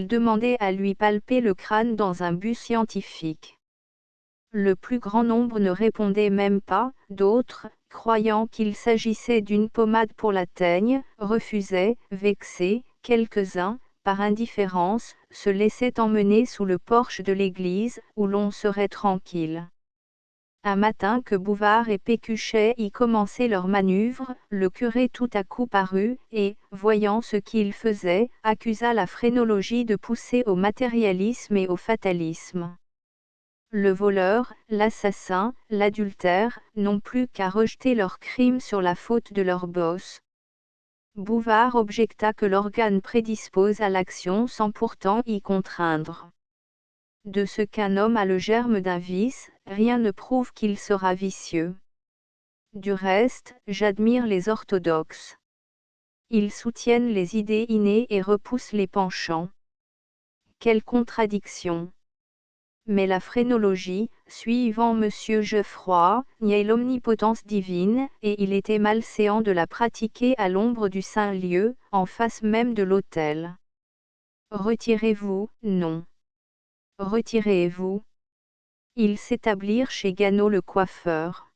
demandait à lui palper le crâne dans un but scientifique. Le plus grand nombre ne répondait même pas, d'autres, croyant qu'il s'agissait d'une pommade pour la teigne, refusaient, vexés, quelques-uns, par indifférence, se laissaient emmener sous le porche de l'église, où l'on serait tranquille. Un matin que Bouvard et Pécuchet y commençaient leur manœuvre, le curé tout à coup parut, et, voyant ce qu'il faisait, accusa la phrénologie de pousser au matérialisme et au fatalisme. Le voleur, l'assassin, l'adultère, n'ont plus qu'à rejeter leurs crimes sur la faute de leur boss. Bouvard objecta que l'organe prédispose à l'action sans pourtant y contraindre. De ce qu'un homme a le germe d'un vice, rien ne prouve qu'il sera vicieux. Du reste, j'admire les orthodoxes. Ils soutiennent les idées innées et repoussent les penchants. Quelle contradiction! Mais la phrénologie, suivant M. Geoffroy, niait l'omnipotence divine, et il était malséant de la pratiquer à l'ombre du saint lieu, en face même de l'autel. Retirez-vous, non. Retirez-vous. Ils s'établirent chez Ganot le coiffeur.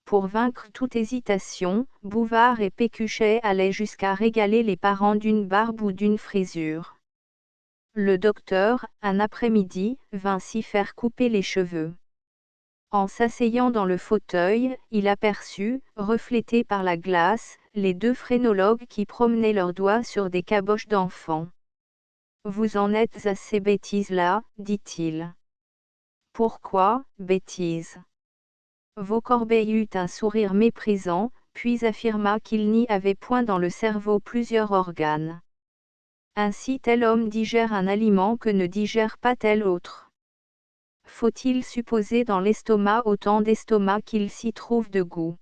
Pour vaincre toute hésitation, Bouvard et Pécuchet allaient jusqu'à régaler les parents d'une barbe ou d'une frisure. Le docteur, un après-midi, vint s'y faire couper les cheveux. En s'asseyant dans le fauteuil, il aperçut, reflétés par la glace, les deux phrénologues qui promenaient leurs doigts sur des caboches d'enfants. « Vous en êtes à ces bêtises-là, dit-il. »« Pourquoi, bêtises ?» Vaucorbeil eut un sourire méprisant, puis affirma qu'il n'y avait point dans le cerveau plusieurs organes. Ainsi tel homme digère un aliment que ne digère pas tel autre. Faut-il supposer dans l'estomac autant d'estomac qu'il s'y trouve de goût?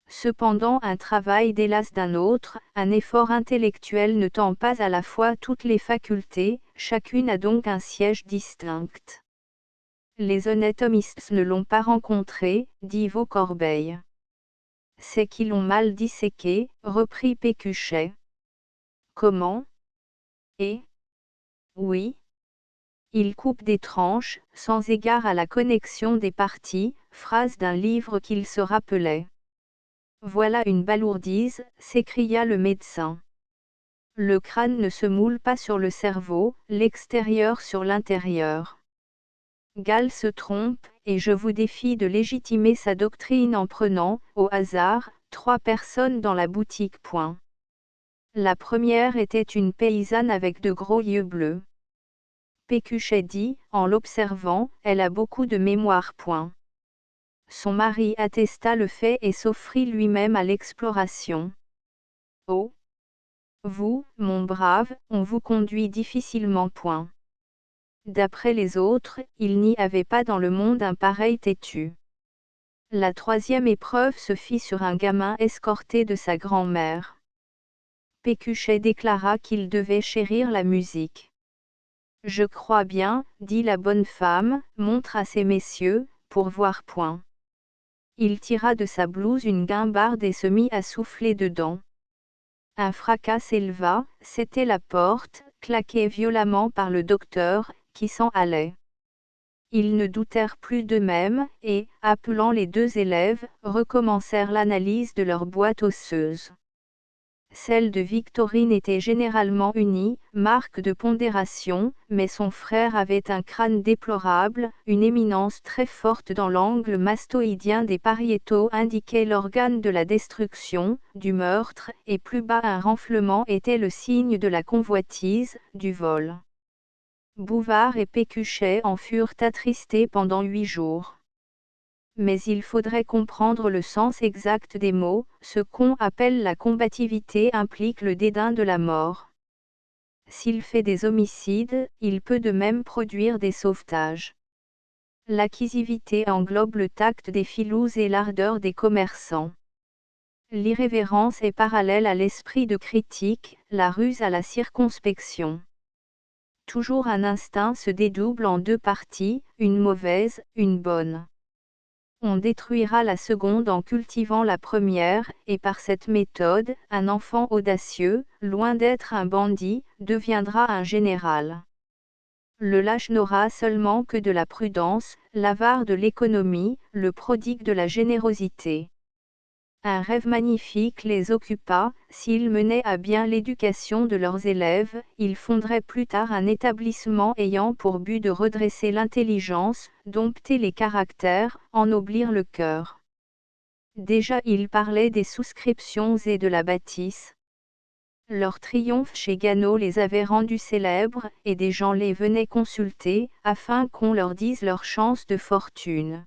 Cependant un travail délasse d'un autre, un effort intellectuel ne tend pas à la fois toutes les facultés, chacune a donc un siège distinct. Les honnêtes homistes ne l'ont pas rencontré, dit Vaucorbeil. C'est qu'ils l'ont mal disséqué, reprit Pécuchet. Comment? Et? Oui. Il coupe des tranches, sans égard à la connexion des parties, phrase d'un livre qu'il se rappelait. Voilà une balourdise, s'écria le médecin. Le crâne ne se moule pas sur le cerveau, l'extérieur sur l'intérieur. Gall se trompe, et je vous défie de légitimer sa doctrine en prenant, au hasard, 3 personnes dans la boutique. La première était une paysanne avec de gros yeux bleus. Pécuchet dit, en l'observant, elle a beaucoup de mémoire. Son mari attesta le fait et s'offrit lui-même à l'exploration. Oh! Vous, mon brave, on vous conduit difficilement. D'après les autres, il n'y avait pas dans le monde un pareil têtu. La troisième épreuve se fit sur un gamin escorté de sa grand-mère. Pécuchet déclara qu'il devait chérir la musique. Je crois bien, dit la bonne femme, montre à ces messieurs, pour voir. Il tira de sa blouse une guimbarde et se mit à souffler dedans. Un fracas s'éleva, c'était la porte, claquée violemment par le docteur, qui s'en allait. Ils ne doutèrent plus d'eux-mêmes, et, appelant les 2 élèves, recommencèrent l'analyse de leur boîte osseuse. Celle de Victorine était généralement unie, marque de pondération, mais son frère avait un crâne déplorable, une éminence très forte dans l'angle mastoïdien des pariétaux indiquait l'organe de la destruction, du meurtre, et plus bas un renflement était le signe de la convoitise, du vol. Bouvard et Pécuchet en furent attristés pendant 8 jours. Mais il faudrait comprendre le sens exact des mots, ce qu'on appelle la combativité implique le dédain de la mort. S'il fait des homicides, il peut de même produire des sauvetages. L'acquisivité englobe le tact des filous et l'ardeur des commerçants. L'irrévérence est parallèle à l'esprit de critique, la ruse à la circonspection. Toujours un instinct se dédouble en 2 parties, une mauvaise, une bonne. On détruira la seconde en cultivant la première, et par cette méthode, un enfant audacieux, loin d'être un bandit, deviendra un général. Le lâche n'aura seulement que de la prudence, l'avare de l'économie, le prodigue de la générosité. Un rêve magnifique les occupa, s'ils menaient à bien l'éducation de leurs élèves, ils fonderaient plus tard un établissement ayant pour but de redresser l'intelligence, dompter les caractères, ennoblir le cœur. Déjà ils parlaient des souscriptions et de la bâtisse. Leur triomphe chez Gano les avait rendus célèbres, et des gens les venaient consulter, afin qu'on leur dise leurs chances de fortune.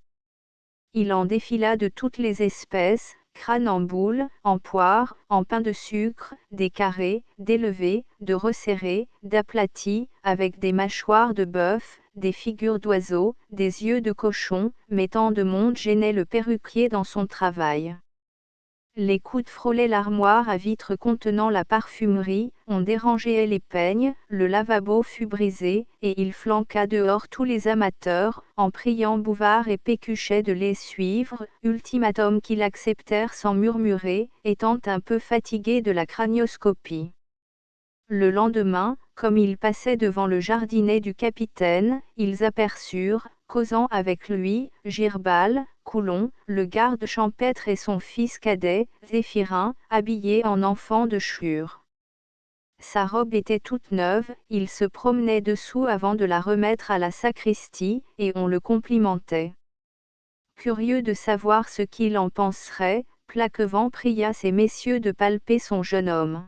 Il en défila de toutes les espèces, crânes en boule, en poire, en pain de sucre, des carrés, d'élevés, de resserrés, d'aplatis, avec des mâchoires de bœuf, des figures d'oiseaux, des yeux de cochon, mais tant de monde gênait le perruquier dans son travail. Les coudes frôlaient l'armoire à vitres contenant la parfumerie, on dérangeait les peignes, le lavabo fut brisé, et il flanqua dehors tous les amateurs, en priant Bouvard et Pécuchet de les suivre, ultimatum qu'ils acceptèrent sans murmurer, étant un peu fatigués de la cranioscopie. Le lendemain, comme ils passaient devant le jardinet du capitaine, ils aperçurent, causant avec lui, Girbal, Coulon, le garde champêtre et son fils cadet, Zéphirin, habillé en enfant de chure. Sa robe était toute neuve, il se promenait dessous avant de la remettre à la sacristie, et on le complimentait. Curieux de savoir ce qu'il en penserait, Plaquevent pria ces messieurs de palper son jeune homme.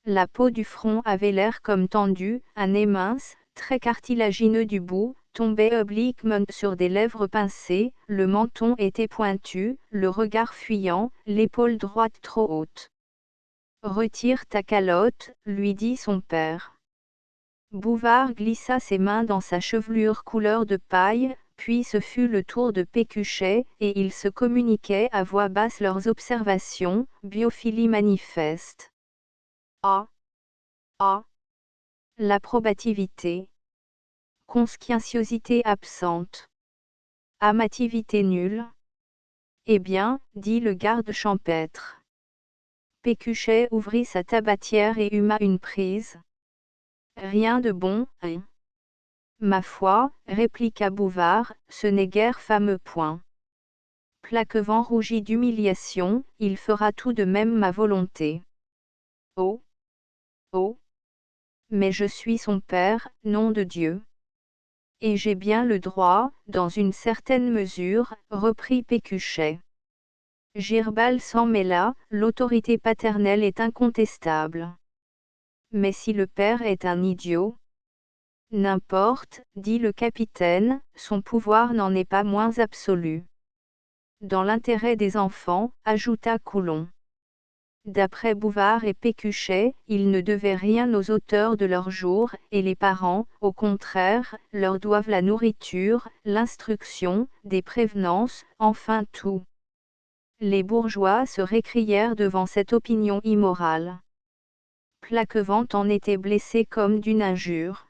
La peau du front avait l'air comme tendue, un nez mince, très cartilagineux du bout, tombait obliquement sur des lèvres pincées, le menton était pointu, le regard fuyant, l'épaule droite trop haute. « Retire ta calotte, lui dit son père. Bouvard glissa ses mains dans sa chevelure couleur de paille, puis ce fut le tour de Pécuchet, et ils se communiquaient à voix basse leurs observations, biophilie manifeste. L'approbativité. Conscienciosité absente. Amativité nulle. Eh bien, dit le garde champêtre. Pécuchet ouvrit sa tabatière et huma une prise. Rien de bon, hein. Ma foi, répliqua Bouvard, ce n'est guère fameux point. Plaquevent rougit d'humiliation, il fera tout de même ma volonté. Oh! Mais je suis son père, nom de Dieu. Et j'ai bien le droit, dans une certaine mesure, reprit Pécuchet. Girbal s'en mêla, l'autorité paternelle est incontestable. Mais si le père est un idiot? N'importe, dit le capitaine, son pouvoir n'en est pas moins absolu. Dans l'intérêt des enfants, ajouta Coulon. D'après Bouvard et Pécuchet, ils ne devaient rien aux auteurs de leur jour, et les parents, au contraire, leur doivent la nourriture, l'instruction, des prévenances, enfin tout. Les bourgeois se récrièrent devant cette opinion immorale. Plaquevent en était blessé comme d'une injure.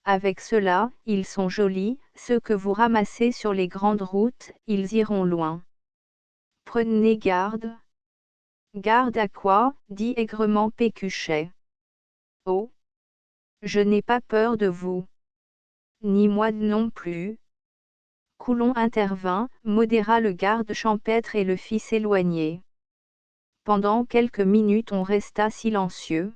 Avec cela, ils sont jolis, ceux que vous ramassez sur les grandes routes, ils iront loin. Prenez garde. Garde à quoi, dit aigrement Pécuchet. Oh! Je n'ai pas peur de vous. Ni moi non plus. Coulon intervint, modéra le garde champêtre et le fit s'éloigner. Pendant quelques minutes on resta silencieux.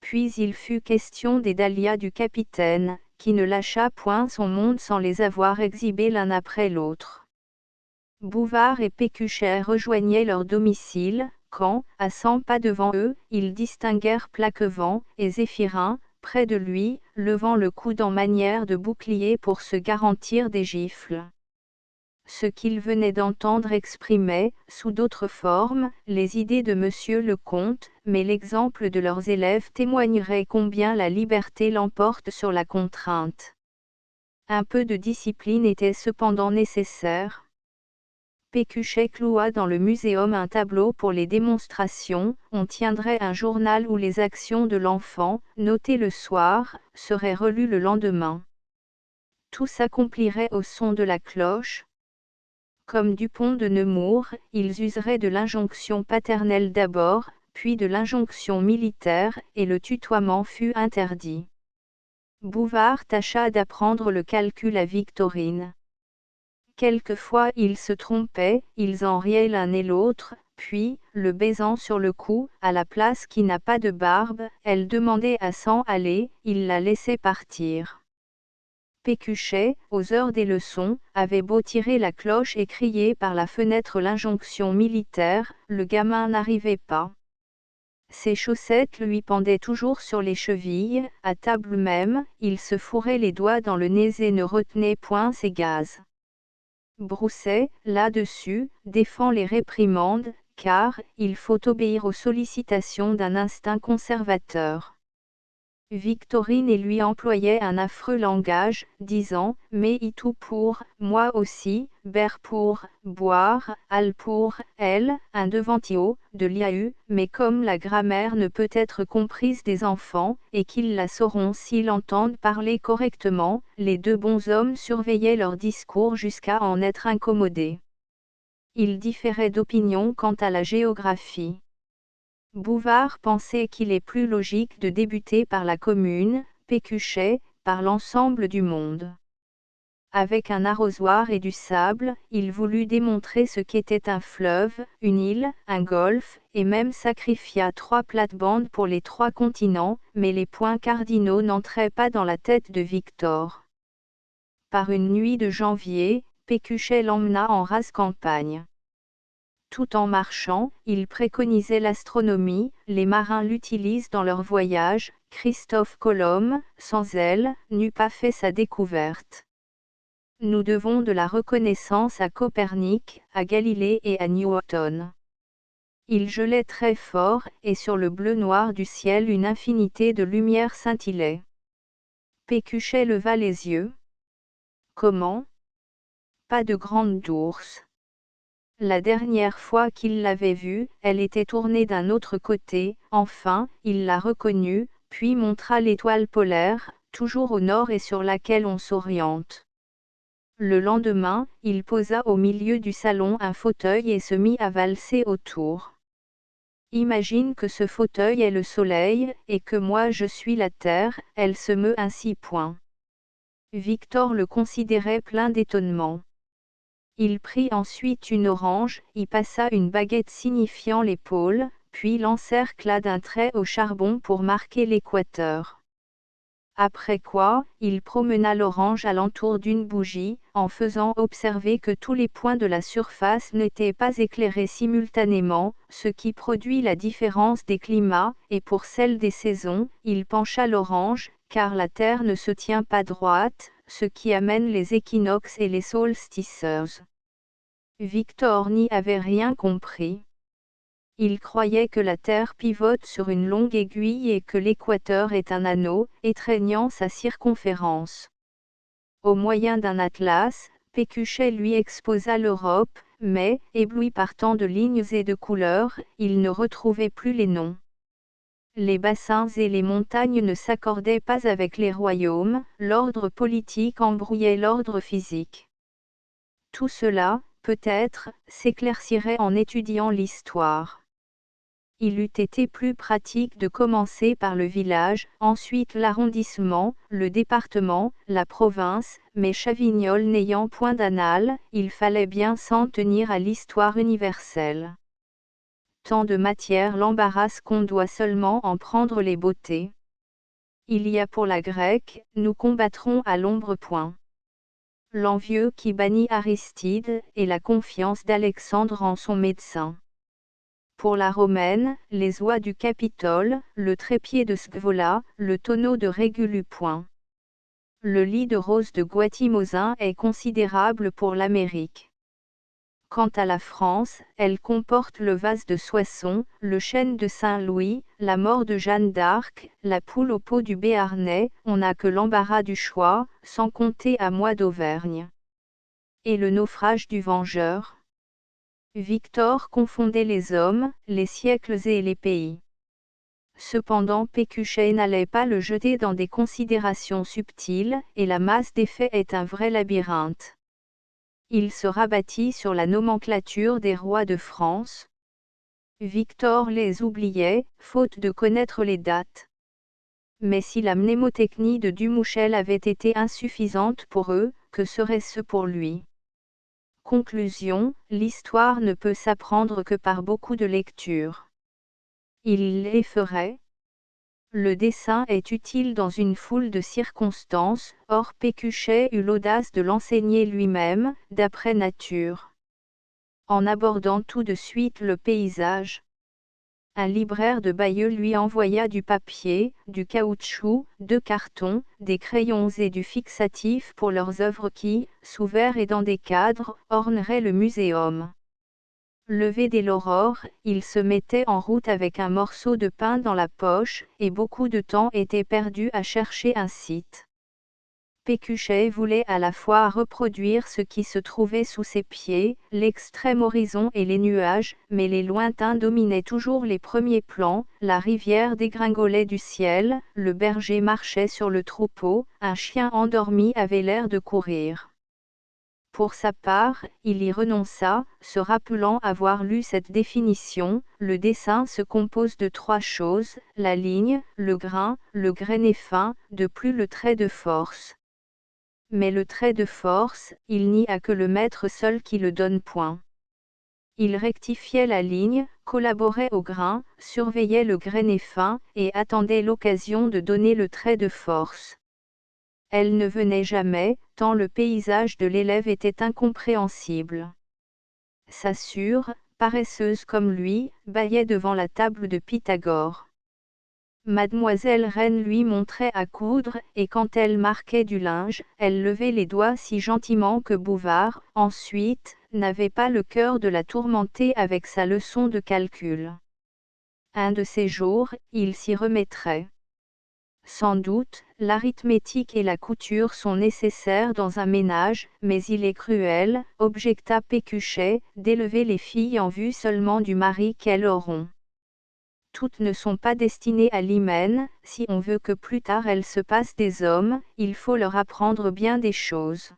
Puis il fut question des dahlias du capitaine, qui ne lâcha point son monde sans les avoir exhibés l'un après l'autre. Bouvard et Pécuchet rejoignaient leur domicile, quand, à 100 pas devant eux, ils distinguèrent Plaquevent et Zéphirin, près de lui, levant le coude en manière de bouclier pour se garantir des gifles. Ce qu'ils venaient d'entendre exprimait, sous d'autres formes, les idées de Monsieur le Comte, mais l'exemple de leurs élèves témoignerait combien la liberté l'emporte sur la contrainte. Un peu de discipline était cependant nécessaire. Pécuchet cloua dans le muséum un tableau pour les démonstrations, on tiendrait un journal où les actions de l'enfant, notées le soir, seraient relues le lendemain. Tout s'accomplirait au son de la cloche. Comme Dupont de Nemours, ils useraient de l'injonction paternelle d'abord, puis de l'injonction militaire, et le tutoiement fut interdit. Bouvard tâcha d'apprendre le calcul à Victorine. Quelquefois il se trompait, ils en riaient l'un et l'autre, puis, le baisant sur le cou, à la place qui n'a pas de barbe, elle demandait à s'en aller, il la laissait partir. Pécuchet, aux heures des leçons, avait beau tirer la cloche et crier par la fenêtre l'injonction militaire, le gamin n'arrivait pas. Ses chaussettes lui pendaient toujours sur les chevilles, à table même, il se fourrait les doigts dans le nez et ne retenait point ses gazes. Brousset, là-dessus, défend les réprimandes, car il faut obéir aux sollicitations d'un instinct conservateur. Victorine et lui employait un affreux langage, disant « mais y tout pour, moi aussi, ber pour, boire, al pour, elle, un devantio, de liahu », mais comme la grammaire ne peut être comprise des enfants, et qu'ils la sauront s'ils l'entendent parler correctement, les deux bonshommes surveillaient leur discours jusqu'à en être incommodés. Ils différaient d'opinion quant à la géographie. Bouvard pensait qu'il est plus logique de débuter par la commune, Pécuchet, par l'ensemble du monde. Avec un arrosoir et du sable, il voulut démontrer ce qu'était un fleuve, une île, un golfe, et même sacrifia 3 plates-bandes pour les 3 continents, mais les points cardinaux n'entraient pas dans la tête de Victor. Par une nuit de janvier, Pécuchet l'emmena en rase campagne. Tout en marchant, il préconisait l'astronomie, les marins l'utilisent dans leurs voyages, Christophe Colomb, sans elle, n'eût pas fait sa découverte. Nous devons de la reconnaissance à Copernic, à Galilée et à Newton. Il gelait très fort, et sur le bleu-noir du ciel une infinité de lumière scintillait. Pécuchet leva les yeux. Comment ? Pas de grande ours. La dernière fois qu'il l'avait vue, elle était tournée d'un autre côté, enfin, il la reconnut, puis montra l'étoile polaire, toujours au nord et sur laquelle on s'oriente. Le lendemain, il posa au milieu du salon un fauteuil et se mit à valser autour. Imagine que ce fauteuil est le soleil, et que moi je suis la terre, elle se meut ainsi point. Victor le considérait plein d'étonnement. Il prit ensuite une orange, y passa une baguette signifiant les pôles, puis l'encercla d'un trait au charbon pour marquer l'équateur. Après quoi, il promena l'orange alentour d'une bougie, en faisant observer que tous les points de la surface n'étaient pas éclairés simultanément, ce qui produit la différence des climats, et pour celle des saisons, il pencha l'orange, car la Terre ne se tient pas droite, ce qui amène les équinoxes et les solstices. Victor n'y avait rien compris. Il croyait que la Terre pivote sur une longue aiguille et que l'équateur est un anneau, étreignant sa circonférence. Au moyen d'un atlas, Pécuchet lui exposa l'Europe, mais, ébloui par tant de lignes et de couleurs, il ne retrouvait plus les noms. Les bassins et les montagnes ne s'accordaient pas avec les royaumes, l'ordre politique embrouillait l'ordre physique. Tout cela, peut-être, s'éclaircirait en étudiant l'histoire. Il eût été plus pratique de commencer par le village, ensuite l'arrondissement, le département, la province, mais Chavignol n'ayant point d'annales, il fallait bien s'en tenir à l'histoire universelle. Tant de matière l'embarrasse qu'on doit seulement en prendre les beautés. Il y a pour la grecque, nous combattrons à l'ombre point. L'envieux qui bannit Aristide, et la confiance d'Alexandre en son médecin. Pour la romaine, les oies du Capitole, le trépied de Scaevola, le tonneau de Régulu point. Le lit de rose de Guatimozin est considérable pour l'Amérique. Quant à la France, elle comporte le vase de Soissons, le chêne de Saint-Louis, la mort de Jeanne d'Arc, la poule au pot du Béarnais, on n'a que l'embarras du choix, sans compter à moi d'Auvergne. Et le naufrage du Vengeur ? Victor confondait les hommes, les siècles et les pays. Cependant Pécuchet n'allait pas le jeter dans des considérations subtiles, et la masse des faits est un vrai labyrinthe. Il se rabattit sur la nomenclature des rois de France. Victor les oubliait, faute de connaître les dates. Mais si la mnémotechnie de Dumouchel avait été insuffisante pour eux, que serait-ce pour lui? Conclusion, l'histoire ne peut s'apprendre que par beaucoup de lectures. Il les ferait. Le dessin est utile dans une foule de circonstances, or Pécuchet eut l'audace de l'enseigner lui-même, d'après nature. En abordant tout de suite le paysage. Un libraire de Bayeux lui envoya du papier, du caoutchouc, de carton, des crayons et du fixatif pour leurs œuvres qui, sous verre et dans des cadres, orneraient le muséum. Levé dès l'aurore, il se mettait en route avec un morceau de pain dans la poche, et beaucoup de temps était perdu à chercher un site. Pécuchet voulait à la fois reproduire ce qui se trouvait sous ses pieds, l'extrême horizon et les nuages, mais les lointains dominaient toujours les premiers plans, la rivière dégringolait du ciel, le berger marchait sur le troupeau, un chien endormi avait l'air de courir. Pour sa part, il y renonça, se rappelant avoir lu cette définition, le dessin se compose de 3 choses, la ligne, le grainé fin, de plus le trait de force. Mais le trait de force, il n'y a que le maître seul qui le donne point. Il rectifiait la ligne, collaborait au grain, surveillait le grainé fin, et attendait l'occasion de donner le trait de force. Elle ne venait jamais, tant le paysage de l'élève était incompréhensible. Sa sœur, paresseuse comme lui, bâillait devant la table de Pythagore. Mademoiselle Reine lui montrait à coudre, et quand elle marquait du linge, elle levait les doigts si gentiment que Bouvard, ensuite, n'avait pas le cœur de la tourmenter avec sa leçon de calcul. Un de ces jours, il s'y remettrait. Sans doute, l'arithmétique et la couture sont nécessaires dans un ménage, mais il est cruel, objecta Pécuchet, d'élever les filles en vue seulement du mari qu'elles auront. Toutes ne sont pas destinées à l'hymen, si on veut que plus tard elles se passent des hommes, il faut leur apprendre bien des choses.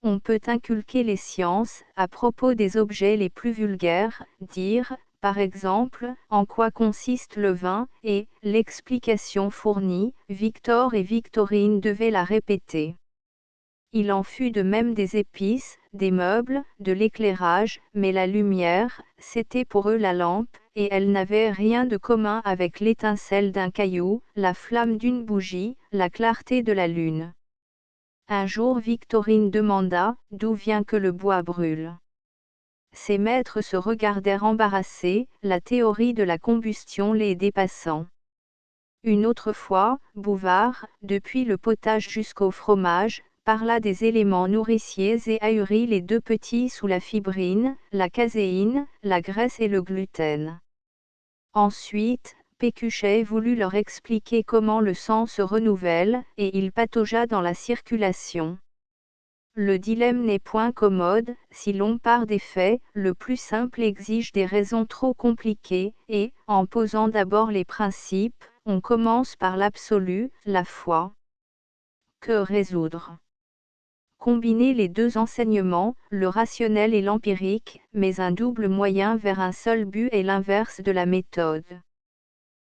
On peut inculquer les sciences, à propos des objets les plus vulgaires, dire, par exemple, en quoi consiste le vin, et, l'explication fournie, Victor et Victorine devaient la répéter. Il en fut de même des épices, des meubles, de l'éclairage, mais la lumière, c'était pour eux la lampe, et elle n'avait rien de commun avec l'étincelle d'un caillou, la flamme d'une bougie, la clarté de la lune. Un jour Victorine demanda, d'où vient que le bois brûle. Ses maîtres se regardèrent embarrassés, la théorie de la combustion les dépassant. Une autre fois, Bouvard, depuis le potage jusqu'au fromage, parla des éléments nourriciers et ahurit les 2 petits sous la fibrine, la caséine, la graisse et le gluten. Ensuite, Pécuchet voulut leur expliquer comment le sang se renouvelle, et il pataugea dans la circulation. Le dilemme n'est point commode, si l'on part des faits, le plus simple exige des raisons trop compliquées, et, en posant d'abord les principes, on commence par l'absolu, la foi. Que résoudre? Combiner les 2 enseignements, le rationnel et l'empirique, mais un double moyen vers un seul but est l'inverse de la méthode.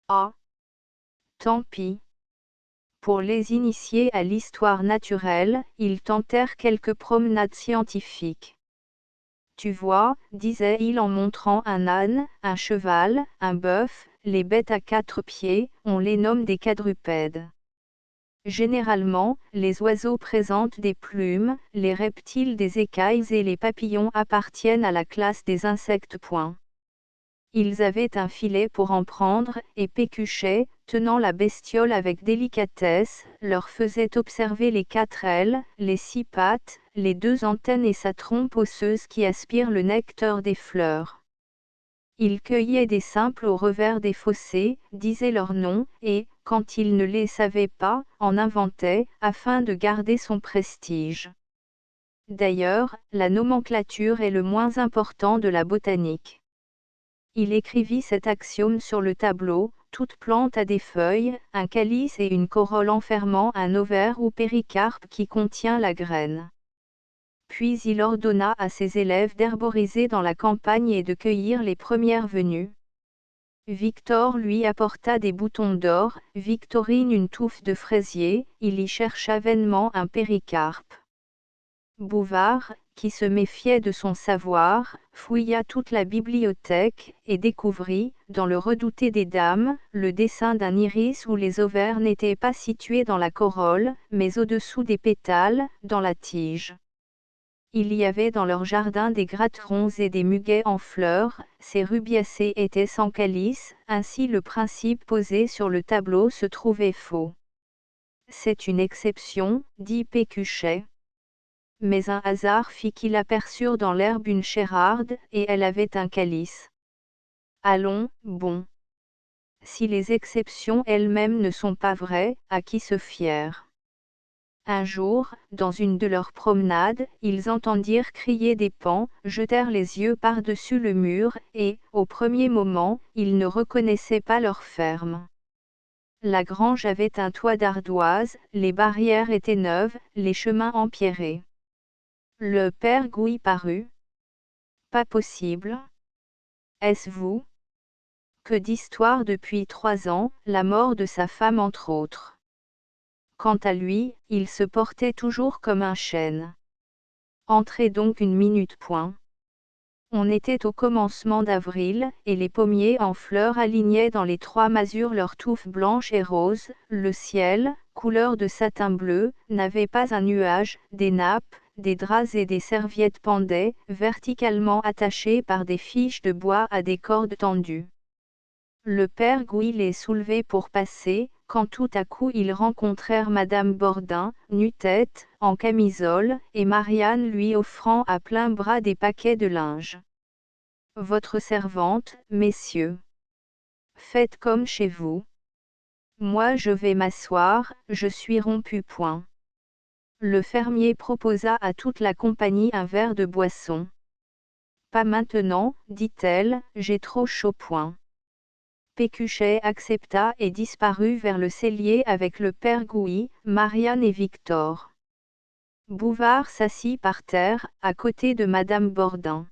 Ah! Tant pis. Pour les initiés à l'histoire naturelle, ils tentèrent quelques promenades scientifiques. Tu vois, disait-il en montrant un âne, un cheval, un bœuf, les bêtes à 4 pieds, on les nomme des quadrupèdes. Généralement, les oiseaux présentent des plumes, les reptiles des écailles et les papillons appartiennent à la classe des insectes. Ils avaient un filet pour en prendre, et Pécuchet, tenant la bestiole avec délicatesse, leur faisait observer les 4 ailes, les 6 pattes, les 2 antennes et sa trompe osseuse qui aspire le nectar des fleurs. Ils cueillaient des simples au revers des fossés, disaient leurs noms, et, quand ils ne les savaient pas, en inventaient, afin de garder son prestige. D'ailleurs, la nomenclature est le moins important de la botanique. Il écrivit cet axiome sur le tableau: toute plante a des feuilles, un calice et une corolle enfermant un ovaire ou péricarpe qui contient la graine. puis il ordonna à ses élèves d'herboriser dans la campagne et de cueillir les premières venues. Victor lui apporta des boutons d'or, Victorine une touffe de fraisier, il y chercha vainement un péricarpe. Bouvard, qui se méfiait de son savoir, fouilla toute la bibliothèque, et découvrit, dans le redouté des dames, le dessin d'un iris où les ovaires n'étaient pas situés dans la corolle, mais au-dessous des pétales, dans la tige. Il y avait dans leur jardin des gratterons et des muguets en fleurs, ces rubiacées étaient sans calice, ainsi le principe posé sur le tableau se trouvait faux. C'est une exception, dit Pécuchet. Mais un hasard fit qu'ils aperçurent dans l'herbe une chérarde, et elle avait un calice. Allons, bon. Si les exceptions elles-mêmes ne sont pas vraies, à qui se fier? Un jour, dans une de leurs promenades, ils entendirent crier des paons, jetèrent les yeux par-dessus le mur, et, au premier moment, ils ne reconnaissaient pas leur ferme. La grange avait un toit d'ardoise, les barrières étaient neuves, les chemins empierrés. Le père Gouy parut. Pas possible. Est-ce vous? Que d'histoires depuis 3 ans, la mort de sa femme entre autres. Quant à lui, il se portait toujours comme un chêne. Entrez donc une minute point. On était au commencement d'avril, et les pommiers en fleurs alignaient dans les 3 masures leurs touffes blanches et roses, le ciel, couleur de satin bleu, n'avait pas un nuage, des nappes, des draps et des serviettes pendaient, verticalement attachées par des fiches de bois à des cordes tendues. Le père Gouy les soulevait pour passer, quand tout à coup ils rencontrèrent Madame Bordin, nu-tête, en camisole, et Marianne lui offrant à plein bras des paquets de linge. Votre servante, messieurs. Faites comme chez vous. Moi je vais m'asseoir, je suis rompu point. Le fermier proposa à toute la compagnie un verre de boisson. Pas maintenant, dit-elle, j'ai trop chaud point. Pécuchet accepta et disparut vers le cellier avec le père Gouy, Marianne et Victor. Bouvard s'assit par terre, à côté de Madame Bordin.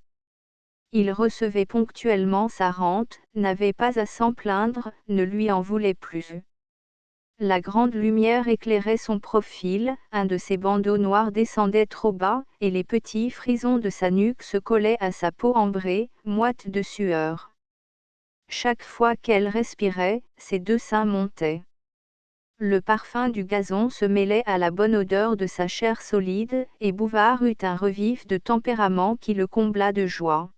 Il recevait ponctuellement sa rente, n'avait pas à s'en plaindre, ne lui en voulait plus. La grande lumière éclairait son profil, un de ses bandeaux noirs descendait trop bas, et les petits frisons de sa nuque se collaient à sa peau ambrée, moite de sueur. Chaque fois qu'elle respirait, ses 2 seins montaient. Le parfum du gazon se mêlait à la bonne odeur de sa chair solide, et Bouvard eut un revif de tempérament qui le combla de joie.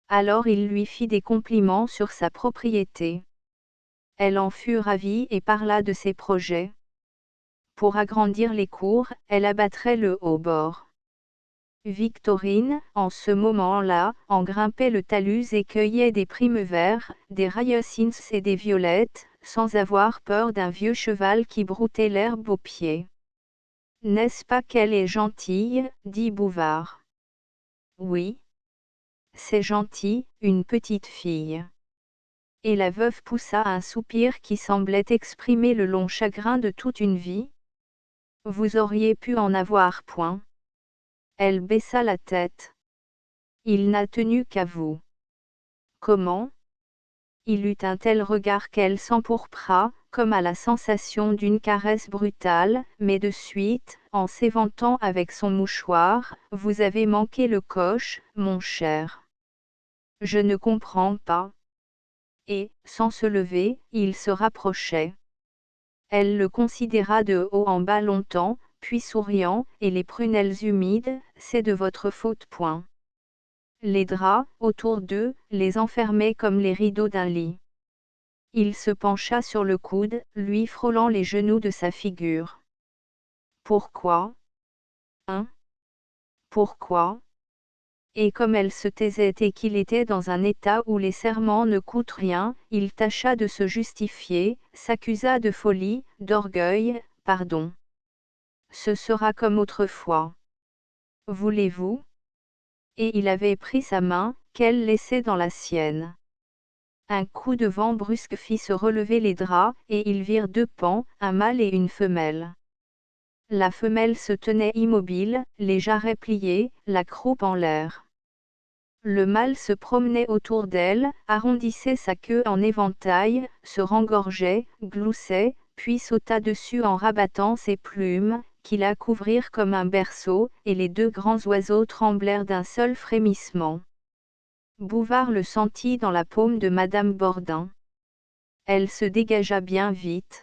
Alors il lui fit des compliments sur sa propriété. Elle en fut ravie et parla de ses projets. Pour agrandir les cours, elle abattrait le haut-bord. Victorine, en ce moment-là, en grimpait le talus et cueillait des primevères, des hyacinths et des violettes, sans avoir peur d'un vieux cheval qui broutait l'herbe aux pieds. N'est-ce pas qu'elle est gentille, dit Bouvard. Oui. C'est gentil, une petite fille. Et la veuve poussa un soupir qui semblait exprimer le long chagrin de toute une vie. Vous auriez pu en avoir point. Elle baissa la tête. Il n'a tenu qu'à vous. Comment? Il eut un tel regard qu'elle s'empourpra, comme à la sensation d'une caresse brutale, mais de suite, en s'éventant avec son mouchoir, vous avez manqué le coche, mon cher. Je ne comprends pas. Et, sans se lever, il se rapprochait. Elle le considéra de haut en bas longtemps, puis souriant, et les prunelles humides, c'est de votre faute point. Les draps, autour d'eux, les enfermaient comme les rideaux d'un lit. Il se pencha sur le coude, lui frôlant les genoux de sa figure. Pourquoi? Hein? Pourquoi? Et comme elle se taisait et qu'il était dans un état où les serments ne coûtent rien, il tâcha de se justifier, s'accusa de folie, d'orgueil, pardon. Ce sera comme autrefois. Voulez-vous? Et il avait pris sa main, qu'elle laissait dans la sienne. Un coup de vent brusque fit se relever les draps, et ils virent 2 paons, un mâle et une femelle. La femelle se tenait immobile, les jarrets pliés, la croupe en l'air. Le mâle se promenait autour d'elle, arrondissait sa queue en éventail, se rengorgeait, gloussait, puis sauta dessus en rabattant ses plumes, qui la couvrirent comme un berceau, et les deux grands oiseaux tremblèrent d'un seul frémissement. Bouvard le sentit dans la paume de Madame Bordin. Elle se dégagea bien vite.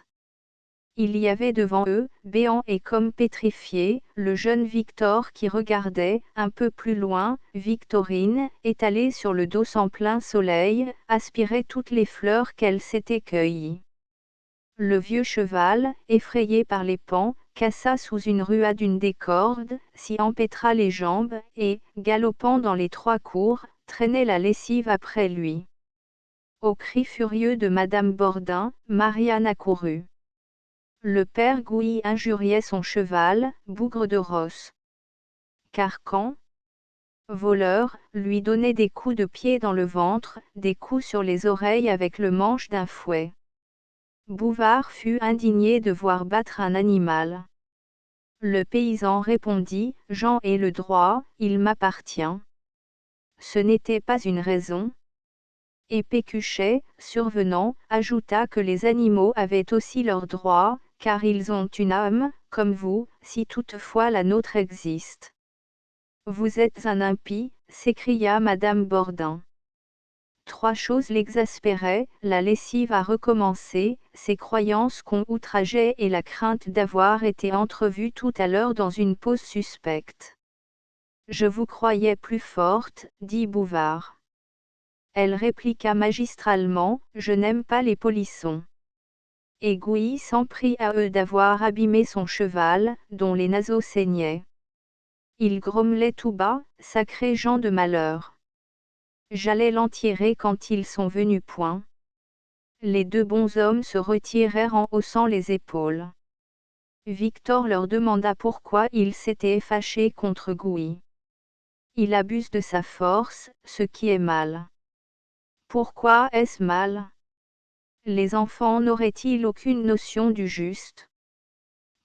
Il y avait devant eux, béant et comme pétrifié, le jeune Victor qui regardait, un peu plus loin, Victorine, étalée sur le dos en plein soleil, aspirait toutes les fleurs qu'elle s'était cueillies. Le vieux cheval, effrayé par les pans, cassa sous une ruade une des cordes, s'y empêtra les jambes, et, galopant dans les trois cours, traînait la lessive après lui. Au cri furieux de Madame Bordin, Marianne accourut. Le père Gouy injuriait son cheval, bougre de rosse. Carcan, voleur, lui donnait des coups de pied dans le ventre, des coups sur les oreilles avec le manche d'un fouet. Bouvard fut indigné de voir battre un animal. Le paysan répondit, « J'en ai le droit, il m'appartient. » Ce n'était pas une raison. Et Pécuchet, survenant, ajouta que les animaux avaient aussi leurs droits, car ils ont une âme, comme vous, si toutefois la nôtre existe. Vous êtes un impie, s'écria Madame Bordin. Trois choses l'exaspéraient, la lessive à recommencer, ses croyances qu'on outrageait et la crainte d'avoir été entrevue tout à l'heure dans une pose suspecte. Je vous croyais plus forte, dit Bouvard. Elle répliqua magistralement, je n'aime pas les polissons. Et Gouy s'en prit à eux d'avoir abîmé son cheval, dont les naseaux saignaient. Il grommelait tout bas, sacrés gens de malheur. J'allais l'entirer quand ils sont venus point. Les deux bonshommes se retirèrent en haussant les épaules. Victor leur demanda pourquoi ils s'étaient fâchés contre Gouy. Il abuse de sa force, ce qui est mal. Pourquoi est-ce mal? Les enfants n'auraient-ils aucune notion du juste?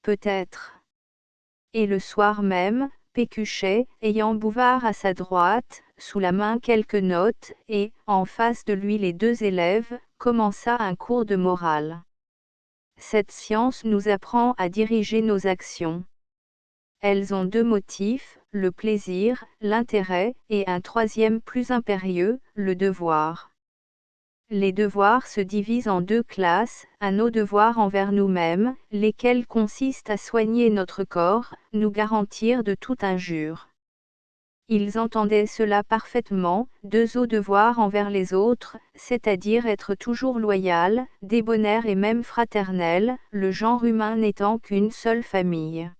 Peut-être. Et le soir même, Pécuchet, ayant Bouvard à sa droite, sous la main quelques notes, et, en face de lui les deux élèves, commença un cours de morale. Cette science nous apprend à diriger nos actions. Elles ont deux motifs, le plaisir, l'intérêt, et un troisième plus impérieux, le devoir. Les devoirs se divisent en deux classes, nos devoirs envers nous-mêmes, lesquels consistent à soigner notre corps, nous garantir de toute injure. Ils entendaient cela parfaitement, deux autres devoirs envers les autres, c'est-à-dire être toujours loyal, débonnaire et même fraternel, le genre humain n'étant qu'une seule famille.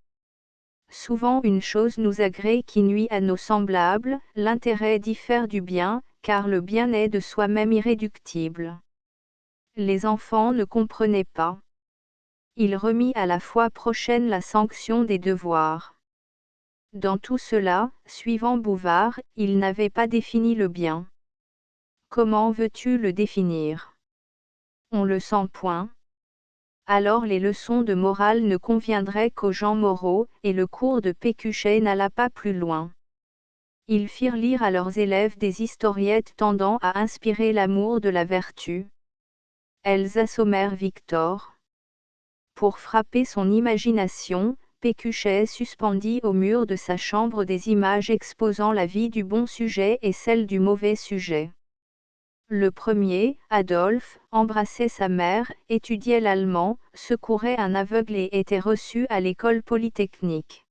Souvent une chose nous agrée qui nuit à nos semblables, l'intérêt diffère du bien, car le bien est de soi-même irréductible. Les enfants ne comprenaient pas. Il remit à la fois prochaine la sanction des devoirs. Dans tout cela, suivant Bouvard, il n'avait pas défini le bien. Comment veux-tu le définir? On le sent point. Alors les leçons de morale ne conviendraient qu'aux gens moraux, et le cours de Pécuchet n'alla pas plus loin. Ils firent lire à leurs élèves des historiettes tendant à inspirer l'amour de la vertu. Elles assommèrent Victor. Pour frapper son imagination, Pécuchet suspendit au mur de sa chambre des images exposant la vie du bon sujet et celle du mauvais sujet. Le premier, Adolphe, embrassait sa mère, étudiait l'allemand, secourait un aveugle et était reçu à l'école polytechnique.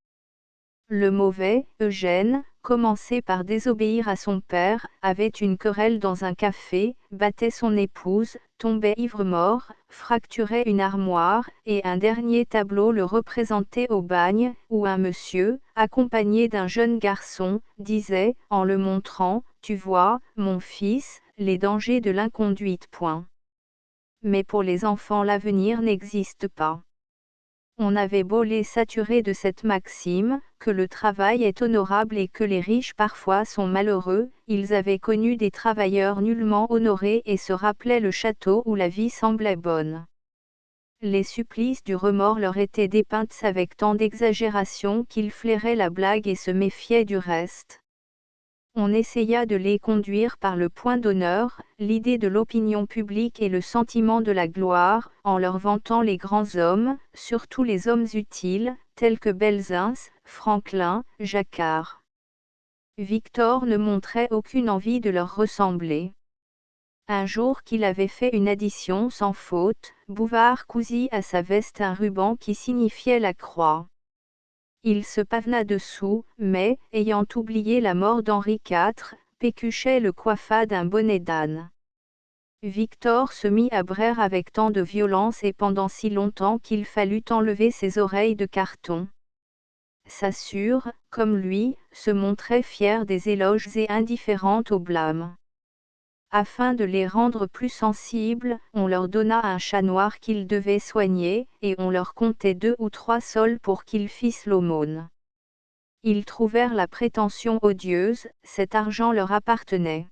Le mauvais, Eugène, commençait par désobéir à son père, avait une querelle dans un café, battait son épouse, tombait ivre-mort, fracturait une armoire, et un dernier tableau le représentait au bagne, où un monsieur, accompagné d'un jeune garçon, disait, en le montrant, « Tu vois, mon fils, les dangers de l'inconduite. » Mais pour les enfants l'avenir n'existe pas. On avait beau les saturer de cette maxime, que le travail est honorable et que les riches parfois sont malheureux, ils avaient connu des travailleurs nullement honorés et se rappelaient le château où la vie semblait bonne. Les supplices du remords leur étaient dépeintes avec tant d'exagération qu'ils flairaient la blague et se méfiaient du reste. On essaya de les conduire par le point d'honneur, l'idée de l'opinion publique et le sentiment de la gloire, en leur vantant les grands hommes, surtout les hommes utiles, tels que Belzunce, Franklin, Jacquard. Victor ne montrait aucune envie de leur ressembler. Un jour qu'il avait fait une addition sans faute, Bouvard cousit à sa veste un ruban qui signifiait la croix. Il se pavena dessous, mais, ayant oublié la mort d'Henri IV, Pécuchet le coiffa d'un bonnet d'âne. Victor se mit à braire avec tant de violence et pendant si longtemps qu'il fallut enlever ses oreilles de carton. Sa sœur, comme lui, se montrait fière des éloges et indifférente au blâme. Afin de les rendre plus sensibles, on leur donna un chat noir qu'ils devaient soigner, et on leur comptait 2 ou 3 sols pour qu'ils fissent l'aumône. Ils trouvèrent la prétention odieuse, cet argent leur appartenait.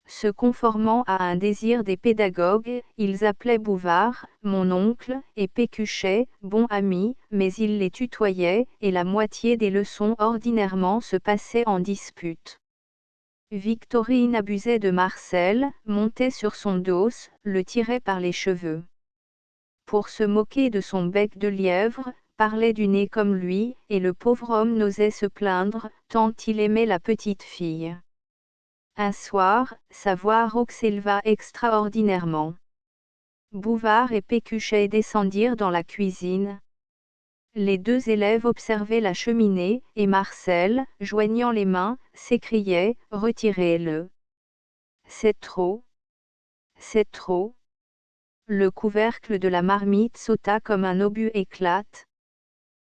Se conformant à un désir des pédagogues, ils appelaient Bouvard, mon oncle, et Pécuchet, bon ami, mais ils les tutoyaient, et la moitié des leçons ordinairement se passaient en dispute. Victorine abusait de Marcel, montait sur son dos, le tirait par les cheveux. Pour se moquer de son bec de lièvre, parlait du nez comme lui, et le pauvre homme n'osait se plaindre, tant il aimait la petite fille. Un soir, sa voix rauque s'éleva extraordinairement. Bouvard et Pécuchet descendirent dans la cuisine. Les 2 élèves observaient la cheminée, et Marcel, joignant les mains, s'écriait « Retirez-le. C'est trop. C'est trop. » Le couvercle de la marmite sauta comme un obus éclate.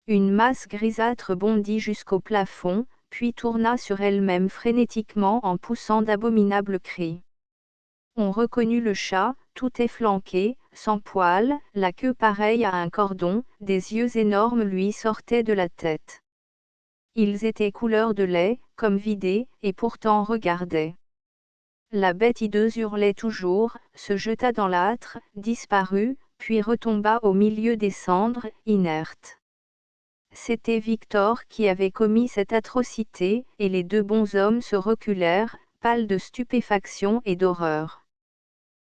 Une masse grisâtre bondit jusqu'au plafond, puis tourna sur elle-même frénétiquement en poussant d'abominables cris. On reconnut le chat, tout efflanqué, sans poils, la queue pareille à un cordon, des yeux énormes lui sortaient de la tête. Ils étaient couleur de lait, comme vidés, et pourtant regardaient. La bête hideuse hurlait toujours, se jeta dans l'âtre, disparut, puis retomba au milieu des cendres, inerte. C'était Victor qui avait commis cette atrocité, et les 2 bonshommes se reculèrent, pâles de stupéfaction et d'horreur.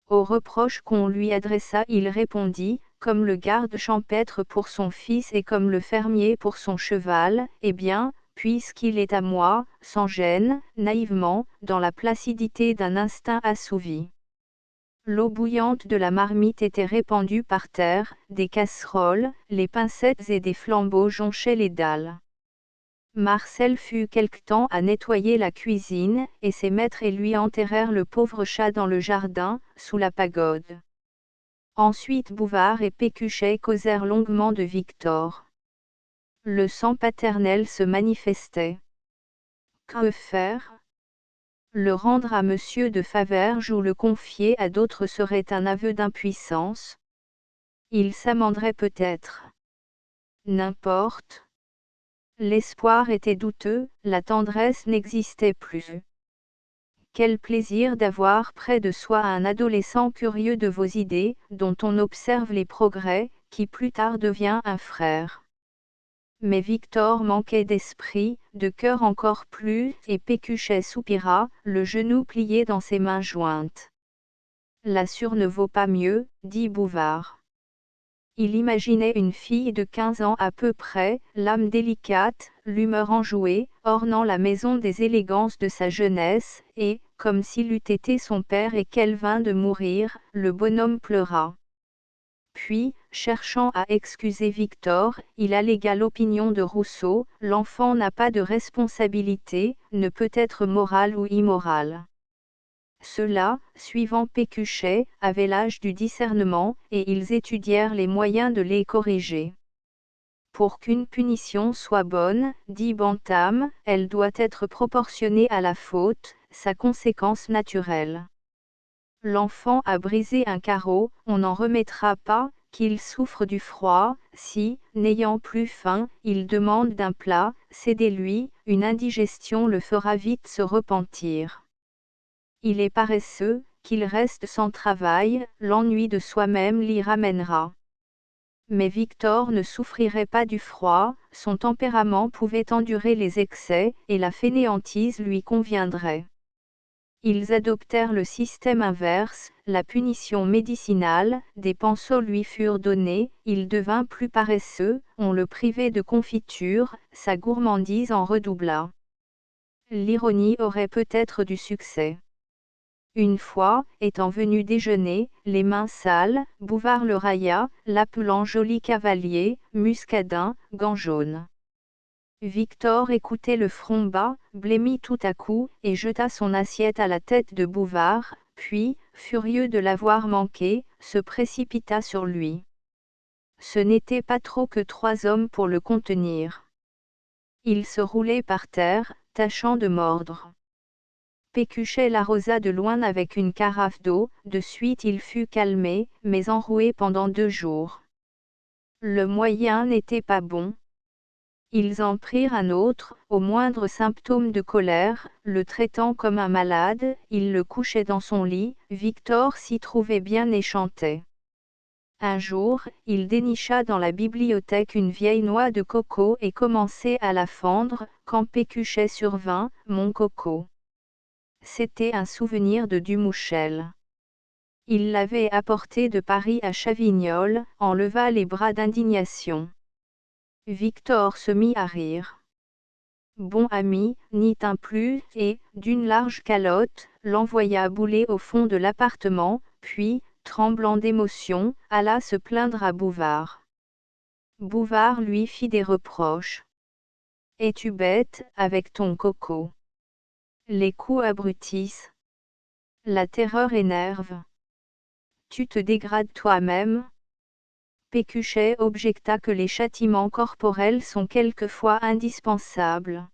Aux reproches qu'on lui adressa, il répondit, comme le garde champêtre pour son fils et comme le fermier pour son cheval, eh bien, puisqu'il est à moi, sans gêne, naïvement, dans la placidité d'un instinct assouvi. L'eau bouillante de la marmite était répandue par terre, des casseroles, les pincettes et des flambeaux jonchaient les dalles. Marcel fut quelque temps à nettoyer la cuisine, et ses maîtres et lui enterrèrent le pauvre chat dans le jardin, sous la pagode. Ensuite Bouvard et Pécuchet causèrent longuement de Victor. Le sang paternel se manifestait. Que faire? Le rendre à Monsieur de Faverges ou le confier à d'autres serait un aveu d'impuissance. Il s'amenderait peut-être. N'importe. L'espoir était douteux, la tendresse n'existait plus. Quel plaisir d'avoir près de soi un adolescent curieux de vos idées, dont on observe les progrès, qui plus tard devient un frère. Mais Victor manquait d'esprit, de cœur encore plus, et Pécuchet soupira, le genou plié dans ses mains jointes. La sûre ne vaut pas mieux, dit Bouvard. Il imaginait une fille de 15 ans à peu près, l'âme délicate, l'humeur enjouée, ornant la maison des élégances de sa jeunesse, et, comme s'il eût été son père et qu'elle vint de mourir, le bonhomme pleura. Puis, cherchant à excuser Victor, il allégua l'opinion de Rousseau, l'enfant n'a pas de responsabilité, ne peut être moral ou immoral. Ceux-là, suivant Pécuchet, avaient l'âge du discernement, et ils étudièrent les moyens de les corriger. Pour qu'une punition soit bonne, dit Bantam, elle doit être proportionnée à la faute, sa conséquence naturelle. L'enfant a brisé un carreau, on n'en remettra pas, qu'il souffre du froid, si, n'ayant plus faim, il demande d'un plat, cédez-lui, une indigestion le fera vite se repentir. Il est paresseux, qu'il reste sans travail, l'ennui de soi-même l'y ramènera. Mais Victor ne souffrirait pas du froid, son tempérament pouvait endurer les excès, et la fainéantise lui conviendrait. Ils adoptèrent le système inverse, la punition médicinale, des pinceaux lui furent donnés, il devint plus paresseux, on le privait de confiture, sa gourmandise en redoubla. L'ironie aurait peut-être du succès. Une fois, étant venu déjeuner, les mains sales, Bouvard le railla, l'appelant joli cavalier, muscadin, gants jaunes. Victor écoutait le front bas, blêmi tout à coup, et jeta son assiette à la tête de Bouvard, puis, furieux de l'avoir manqué, se précipita sur lui. Ce n'était pas trop que 3 hommes pour le contenir. Il se roulait par terre, tâchant de mordre. Pécuchet l'arrosa de loin avec une carafe d'eau, de suite il fut calmé, mais enroué pendant 2 jours. Le moyen n'était pas bon. Ils en prirent un autre, au moindre symptôme de colère, le traitant comme un malade, ils le couchaient dans son lit, Victor s'y trouvait bien et chantait. Un jour, il dénicha dans la bibliothèque une vieille noix de coco et commençait à la fendre, quand Pécuchet survint, mon coco. C'était un souvenir de Dumouchel. Il l'avait apporté de Paris à Chavignol, en leva les bras d'indignation. Victor se mit à rire. Bon ami, n'y tint plus, et, d'une large calotte, l'envoya bouler au fond de l'appartement, puis, tremblant d'émotion, alla se plaindre à Bouvard. Bouvard lui fit des reproches. Es-tu bête, avec ton coco? Les coups abrutissent. La terreur énerve. Tu te dégrades toi-même? Pécuchet objecta que les châtiments corporels sont quelquefois indispensables.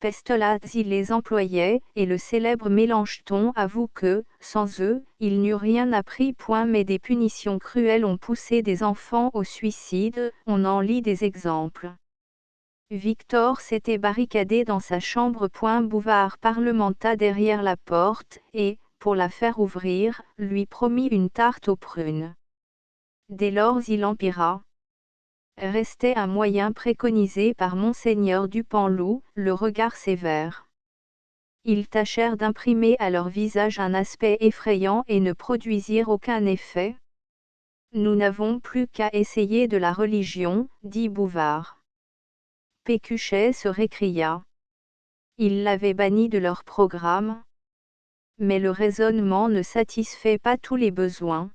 Pestalozzi les employait, et le célèbre Mélenchon avoue que, sans eux, il n'eût rien appris. Mais des punitions cruelles ont poussé des enfants au suicide, on en lit des exemples. Victor s'était barricadé dans sa chambre. Bouvard parlementa derrière la porte, et, pour la faire ouvrir, lui promit une tarte aux prunes. Dès lors il empira. Restait un moyen préconisé par Monseigneur Dupanloup, le regard sévère. Ils tâchèrent d'imprimer à leur visage un aspect effrayant et ne produisirent aucun effet. Nous n'avons plus qu'à essayer de la religion, dit Bouvard. Pécuchet se récria. Ils l'avaient banni de leur programme. Mais le raisonnement ne satisfait pas tous les besoins.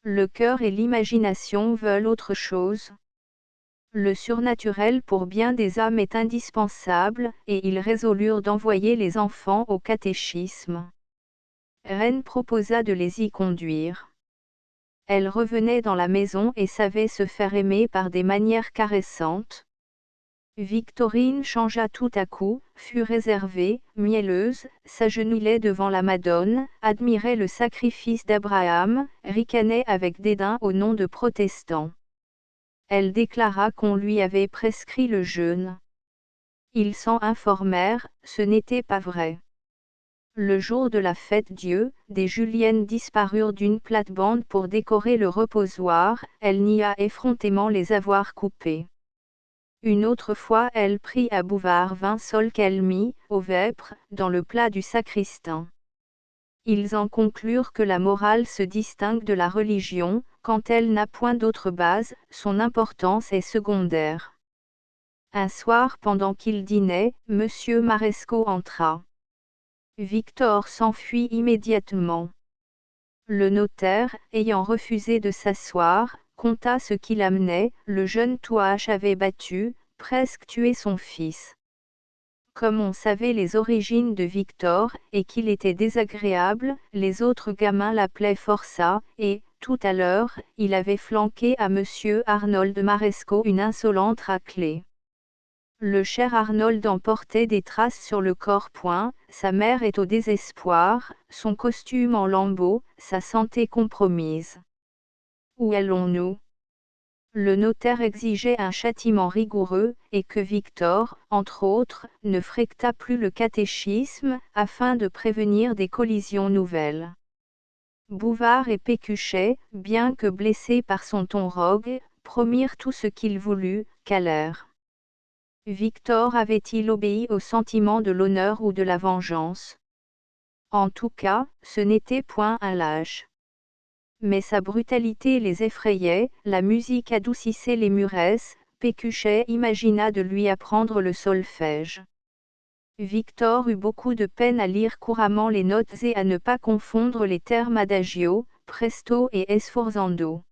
Le cœur et l'imagination veulent autre chose. Le surnaturel pour bien des âmes est indispensable, et ils résolurent d'envoyer les enfants au catéchisme. Rennes proposa de les y conduire. Elle revenait dans la maison et savait se faire aimer par des manières caressantes. Victorine changea tout à coup, fut réservée, mielleuse, s'agenouillait devant la Madone, admirait le sacrifice d'Abraham, ricanait avec dédain au nom de protestants. Elle déclara qu'on lui avait prescrit le jeûne. Ils s'en informèrent, ce n'était pas vrai. Le jour de la Fête-Dieu, des juliennes disparurent d'une plate-bande pour décorer le reposoir, elle nia effrontément les avoir coupées. Une autre fois elle prit à Bouvard 20 sols qu'elle mit, au vêpres, dans le plat du sacristain. Ils en conclurent que la morale se distingue de la religion, quand elle n'a point d'autre base, son importance est secondaire. Un soir pendant qu'ils dînaient, Monsieur Marescot entra. Victor s'enfuit immédiatement. Le notaire, ayant refusé de s'asseoir, conta ce qui l'amenait. Le jeune Touache avait battu, presque tué son fils. Comme on savait les origines de Victor, et qu'il était désagréable, les autres gamins l'appelaient Forçat, et, tout à l'heure, il avait flanqué à Monsieur Arnold Marescot une insolente raclée. Le cher Arnold en portait des traces sur le corps. Sa mère est au désespoir, son costume en lambeaux, sa santé compromise. Où allons-nous? Le notaire exigeait un châtiment rigoureux, et que Victor, entre autres, ne fréquentât plus le catéchisme, afin de prévenir des collisions nouvelles. Bouvard et Pécuchet, bien que blessés par son ton rogue, promirent tout ce qu'il voulut, calèrent. Victor avait-il obéi au sentiment de l'honneur ou de la vengeance? En tout cas, ce n'était point un lâche. Mais sa brutalité les effrayait, la musique adoucissait les muresses, Pécuchet imagina de lui apprendre le solfège. Victor eut beaucoup de peine à lire couramment les notes et à ne pas confondre les termes adagio, presto et sforzando.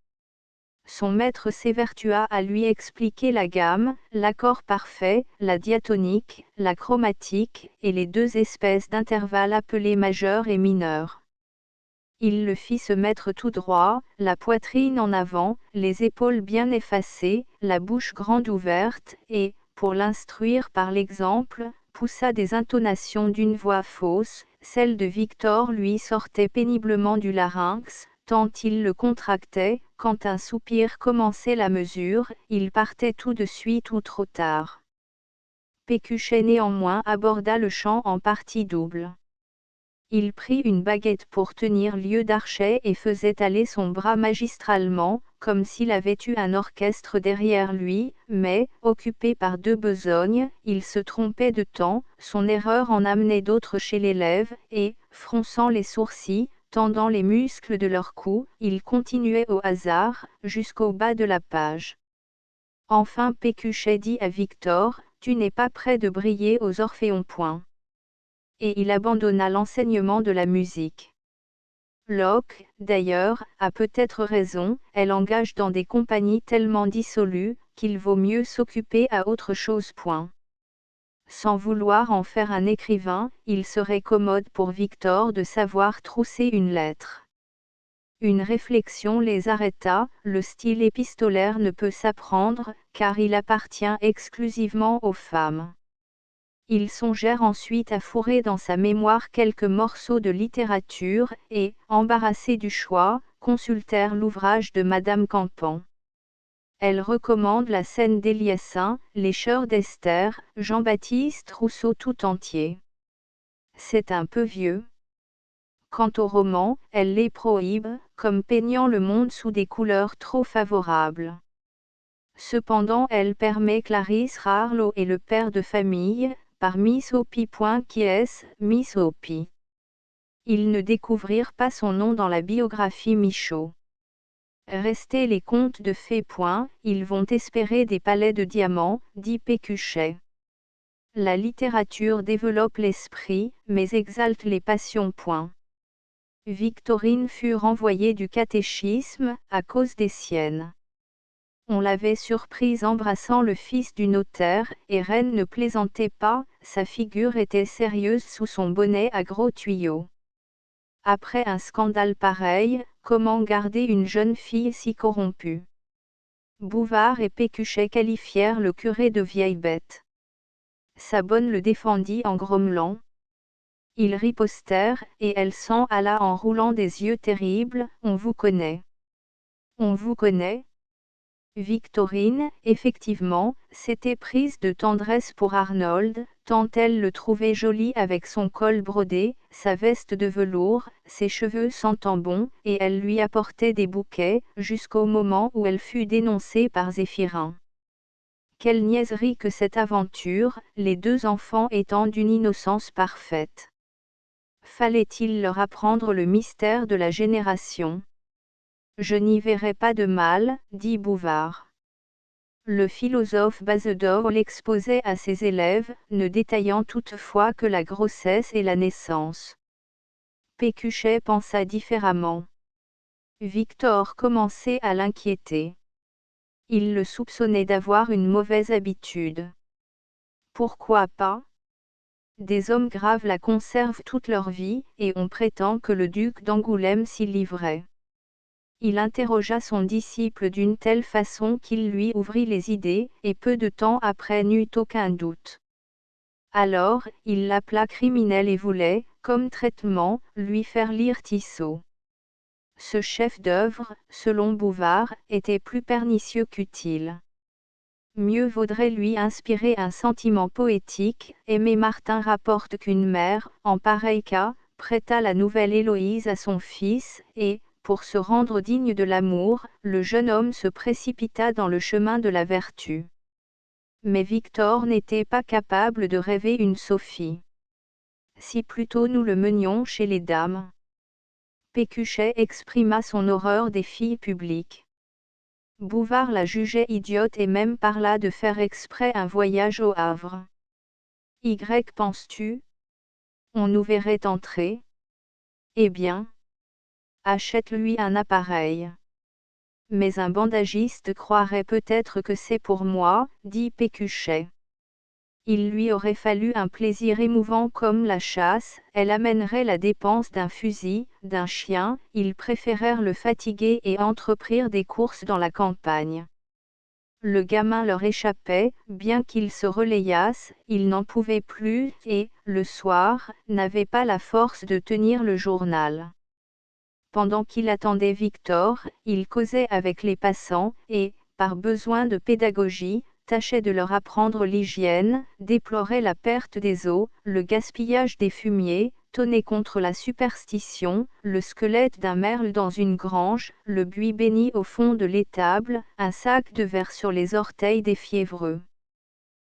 Son maître s'évertua à lui expliquer la gamme, l'accord parfait, la diatonique, la chromatique, et les deux espèces d'intervalles appelés majeur et mineur. Il le fit se mettre tout droit, la poitrine en avant, les épaules bien effacées, la bouche grande ouverte, et, pour l'instruire par l'exemple, poussa des intonations d'une voix fausse, celle de Victor lui sortait péniblement du larynx, tant il le contractait, quand un soupir commençait la mesure, il partait tout de suite ou trop tard. Pécuchet néanmoins aborda le chant en partie double. Il prit une baguette pour tenir lieu d'archet et faisait aller son bras magistralement, comme s'il avait eu un orchestre derrière lui, mais, occupé par deux besognes, il se trompait de temps, son erreur en amenait d'autres chez l'élève, et, fronçant les sourcils, tendant les muscles de leur cou, il continuait au hasard, jusqu'au bas de la page. Enfin Pécuchet dit à Victor, « Tu n'es pas près de briller aux Orphéons. » Et il abandonna l'enseignement de la musique. Locke, d'ailleurs, a peut-être raison, elle engage dans des compagnies tellement dissolues, qu'il vaut mieux s'occuper à autre chose. Sans vouloir en faire un écrivain, il serait commode pour Victor de savoir trousser une lettre. Une réflexion les arrêta, le style épistolaire ne peut s'apprendre, car il appartient exclusivement aux femmes. Ils songèrent ensuite à fourrer dans sa mémoire quelques morceaux de littérature, et, embarrassés du choix, consultèrent l'ouvrage de Madame Campan. Elle recommande la scène d'Eliassin, les Chœurs d'Esther, Jean-Baptiste Rousseau tout entier. C'est un peu vieux. Quant au roman, elle les prohibe, comme peignant le monde sous des couleurs trop favorables. Cependant elle permet Clarisse Harlowe et le père de famille, par Miss Opie. Qui est-ce, Miss Opie? Ils ne découvrirent pas son nom dans la biographie Michaud. Restez les contes de fées. Ils vont espérer des palais de diamants, dit Pécuchet. La littérature développe l'esprit, mais exalte les passions. Victorine fut renvoyée du catéchisme, à cause des siennes. On l'avait surprise embrassant le fils du notaire, et Reine ne plaisantait pas, sa figure était sérieuse sous son bonnet à gros tuyaux. Après un scandale pareil, comment garder une jeune fille si corrompue? Bouvard et Pécuchet qualifièrent le curé de vieille bête. Sa bonne le défendit en grommelant. Ils ripostèrent, et elle s'en alla en roulant des yeux terribles, « On vous connaît. On vous connaît ?» Victorine, effectivement, s'était prise de tendresse pour Arnold, tant elle le trouvait joli avec son col brodé, sa veste de velours, ses cheveux sentant bon, et elle lui apportait des bouquets, jusqu'au moment où elle fut dénoncée par Zéphirin. Quelle niaiserie que cette aventure, les deux enfants étant d'une innocence parfaite. Fallait-il leur apprendre le mystère de la génération? Je n'y verrai pas de mal, dit Bouvard. Le philosophe Bazedor l'exposait à ses élèves, ne détaillant toutefois que la grossesse et la naissance. Pécuchet pensa différemment. Victor commençait à l'inquiéter. Il le soupçonnait d'avoir une mauvaise habitude. Pourquoi pas? Des hommes graves la conservent toute leur vie, et on prétend que le duc d'Angoulême s'y livrait. Il interrogea son disciple d'une telle façon qu'il lui ouvrit les idées, et peu de temps après n'eut aucun doute. Alors, il l'appela criminel et voulait, comme traitement, lui faire lire Tissot. Ce chef-d'œuvre, selon Bouvard, était plus pernicieux qu'utile. Mieux vaudrait lui inspirer un sentiment poétique, Aimé Martin rapporte qu'une mère, en pareil cas, prêta la nouvelle Héloïse à son fils, et, pour se rendre digne de l'amour, le jeune homme se précipita dans le chemin de la vertu. Mais Victor n'était pas capable de rêver une Sophie. Si plutôt nous le menions chez les dames. Pécuchet exprima son horreur des filles publiques. Bouvard la jugeait idiote et même parla de faire exprès un voyage au Havre. Y penses-tu? On nous verrait entrer. Eh bien, achète-lui un appareil. Mais un bandagiste croirait peut-être que c'est pour moi, dit Pécuchet. Il lui aurait fallu un plaisir émouvant comme la chasse, elle amènerait la dépense d'un fusil, d'un chien, ils préférèrent le fatiguer et entreprirent des courses dans la campagne. Le gamin leur échappait, bien qu'ils se relayassent, ils n'en pouvaient plus, et, le soir, n'avaient pas la force de tenir le journal. Pendant qu'il attendait Victor, il causait avec les passants, et, par besoin de pédagogie, tâchait de leur apprendre l'hygiène, déplorait la perte des eaux, le gaspillage des fumiers, tonnait contre la superstition, le squelette d'un merle dans une grange, le buis béni au fond de l'étable, un sac de verre sur les orteils des fiévreux.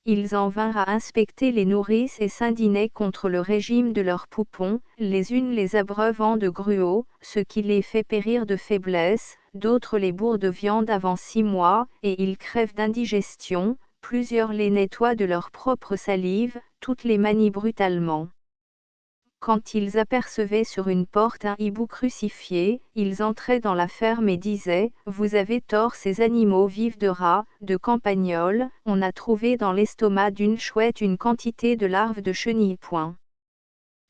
Ils en vinrent à inspecter les nourrices et s'indignaient contre le régime de leurs poupons, les unes les abreuvant de gruau, ce qui les fait périr de faiblesse, d'autres les bourrent de viande avant 6 mois, et ils crèvent d'indigestion, plusieurs les nettoient de leur propre salive, toutes les manient brutalement. Quand ils apercevaient sur une porte un hibou crucifié, ils entraient dans la ferme et disaient « Vous avez tort, ces animaux vivent de rats, de campagnols, on a trouvé dans l'estomac d'une chouette une quantité de larves de chenilles. »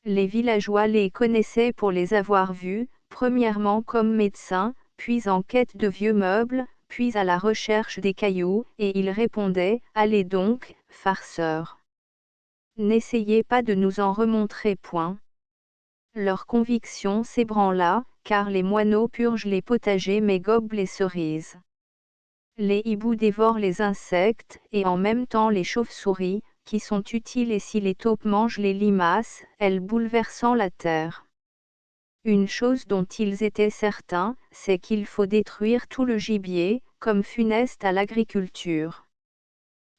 Les villageois les connaissaient pour les avoir vus, premièrement comme médecins, puis en quête de vieux meubles, puis à la recherche des cailloux, et ils répondaient « Allez donc, farceurs. N'essayez pas de nous en remontrer point. » Leur conviction s'ébranla, car les moineaux purgent les potagers mais gobent les cerises. Les hiboux dévorent les insectes, et en même temps les chauves-souris, qui sont utiles et si les taupes mangent les limaces, elles bouleversant la terre. Une chose dont ils étaient certains, c'est qu'il faut détruire tout le gibier, comme funeste à l'agriculture.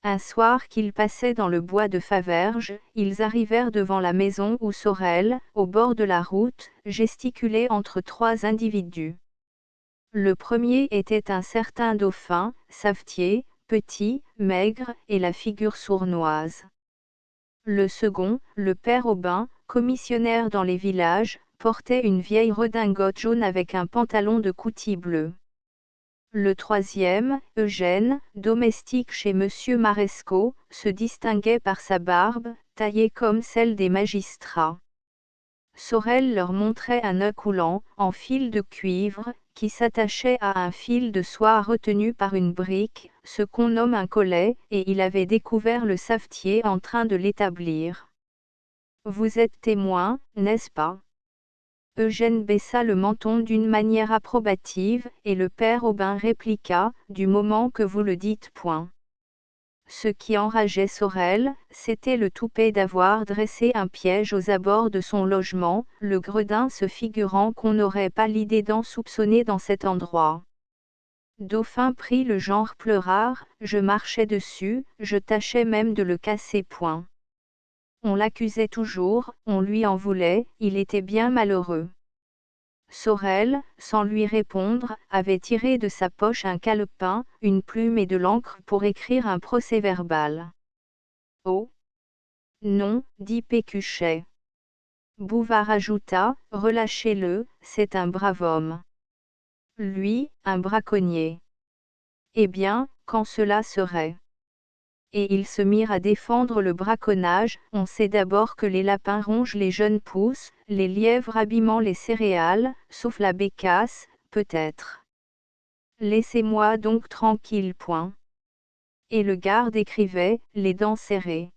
Un soir qu'ils passaient dans le bois de Faverges, ils arrivèrent devant la maison où Sorel, au bord de la route, gesticulait entre 3 individus. Le premier était un certain dauphin, savetier, petit, maigre, et la figure sournoise. Le second, le père Aubin, commissionnaire dans les villages, portait une vieille redingote jaune avec un pantalon de coutil bleu. Le troisième, Eugène, domestique chez Monsieur Marescot, se distinguait par sa barbe, taillée comme celle des magistrats. Sorel leur montrait un nœud coulant, en fil de cuivre, qui s'attachait à un fil de soie retenu par une brique, ce qu'on nomme un collet, et il avait découvert le savetier en train de l'établir. « Vous êtes témoin, n'est-ce pas ? » Eugène baissa le menton d'une manière approbative, et le père Aubin répliqua « Du moment que vous le dites point. » Ce qui enrageait Sorel, c'était le toupet d'avoir dressé un piège aux abords de son logement, le gredin se figurant qu'on n'aurait pas l'idée d'en soupçonner dans cet endroit. Dauphin prit le genre pleurard, je marchais dessus, je tâchais même de le casser point. On l'accusait toujours, on lui en voulait, il était bien malheureux. Sorel, sans lui répondre, avait tiré de sa poche un calepin, une plume et de l'encre pour écrire un procès-verbal. « Oh! Non, dit Pécuchet. Bouvard ajouta, relâchez-le, c'est un brave homme. Lui, un braconnier. Eh bien, quand cela serait. Et ils se mirent à défendre le braconnage. On sait d'abord que les lapins rongent les jeunes pousses, les lièvres abîmant les céréales, sauf la bécasse, peut-être. Laissez-moi donc tranquille point. Et le garde écrivait, les dents serrées.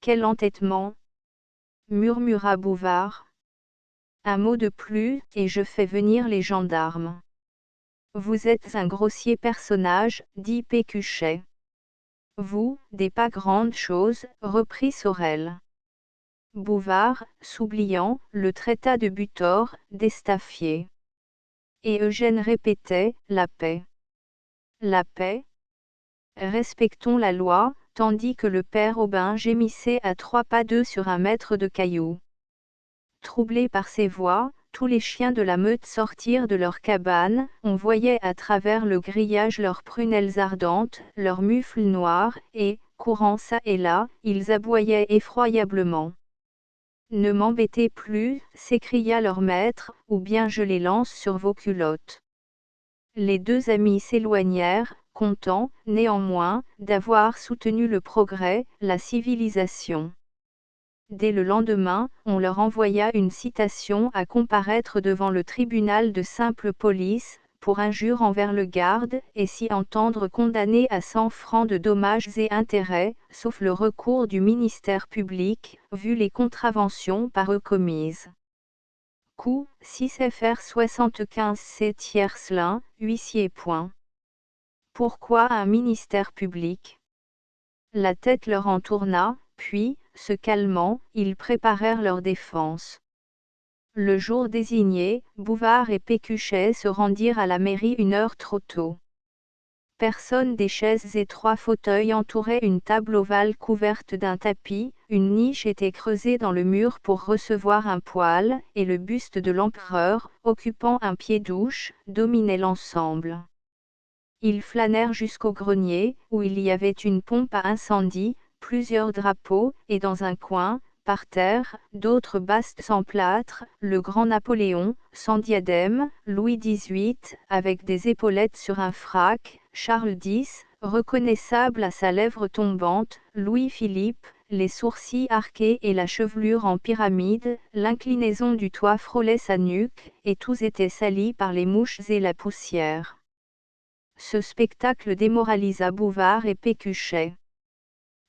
Quel entêtement! Murmura Bouvard. Un mot de plus, et je fais venir les gendarmes. Vous êtes un grossier personnage, dit Pécuchet. Vous, des pas grandes choses, reprit Sorel. Bouvard, s'oubliant, le traita de butor, d'estafier. Et Eugène répétait, la paix. La paix? Respectons la loi, tandis que le père Aubin gémissait à 3 pas d'eux sur un mètre de cailloux. Troublés par ces voix, tous les chiens de la meute sortirent de leurs cabanes, on voyait à travers le grillage leurs prunelles ardentes, leurs mufles noirs, et, courant çà et là, ils aboyaient effroyablement. Ne m'embêtez plus, s'écria leur maître, ou bien je les lance sur vos culottes. Les deux amis s'éloignèrent, contents, néanmoins, d'avoir soutenu le progrès, la civilisation. Dès le lendemain, on leur envoya une citation à comparaître devant le tribunal de simple police, pour injure envers le garde, et s'y entendre condamné à 100 francs de dommages et intérêts, sauf le recours du ministère public, vu les contraventions par eux commises. Coût, 6 fr 75 c tiercelin, huissier. Pourquoi un ministère public? La tête leur en tourna, puis, se calmant, ils préparèrent leur défense. Le jour désigné, Bouvard et Pécuchet se rendirent à la mairie 1 heure trop tôt. Personne, des chaises et 3 fauteuils entouraient une table ovale couverte d'un tapis, une niche était creusée dans le mur pour recevoir un poêle, et le buste de l'empereur, occupant un pied-douche, dominait l'ensemble. Ils flânèrent jusqu'au grenier, où il y avait une pompe à incendie, plusieurs drapeaux, et dans un coin, par terre, d'autres bastes sans plâtre, le grand Napoléon, sans diadème, Louis XVIII, avec des épaulettes sur un frac, Charles X, reconnaissable à sa lèvre tombante, Louis-Philippe, les sourcils arqués et la chevelure en pyramide, l'inclinaison du toit frôlait sa nuque, et tous étaient salis par les mouches et la poussière. Ce spectacle démoralisa Bouvard et Pécuchet.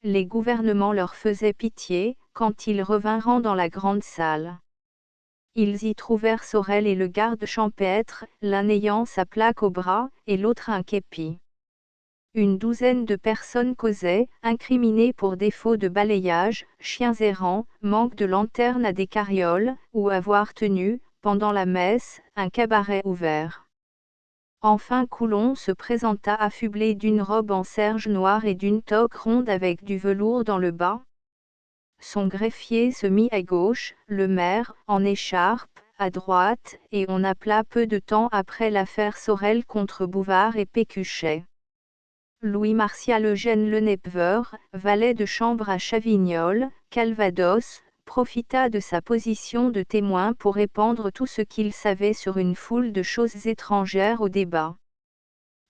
Les gouvernements leur faisaient pitié, quand ils revinrent dans la grande salle. Ils y trouvèrent Sorel et le garde champêtre, l'un ayant sa plaque au bras, et l'autre un képi. Une douzaine de personnes causaient, incriminées pour défaut de balayage, chiens errants, manque de lanterne à des carrioles, ou avoir tenu, pendant la messe, un cabaret ouvert. Enfin Coulon se présenta affublé d'une robe en serge noire et d'une toque ronde avec du velours dans le bas. Son greffier se mit à gauche, le maire, en écharpe, à droite, et on appela peu de temps après l'affaire Sorel contre Bouvard et Pécuchet. Louis Martial Eugène Lenepveur, valet de chambre à Chavignol, Calvados, profita de sa position de témoin pour répandre tout ce qu'il savait sur une foule de choses étrangères au débat.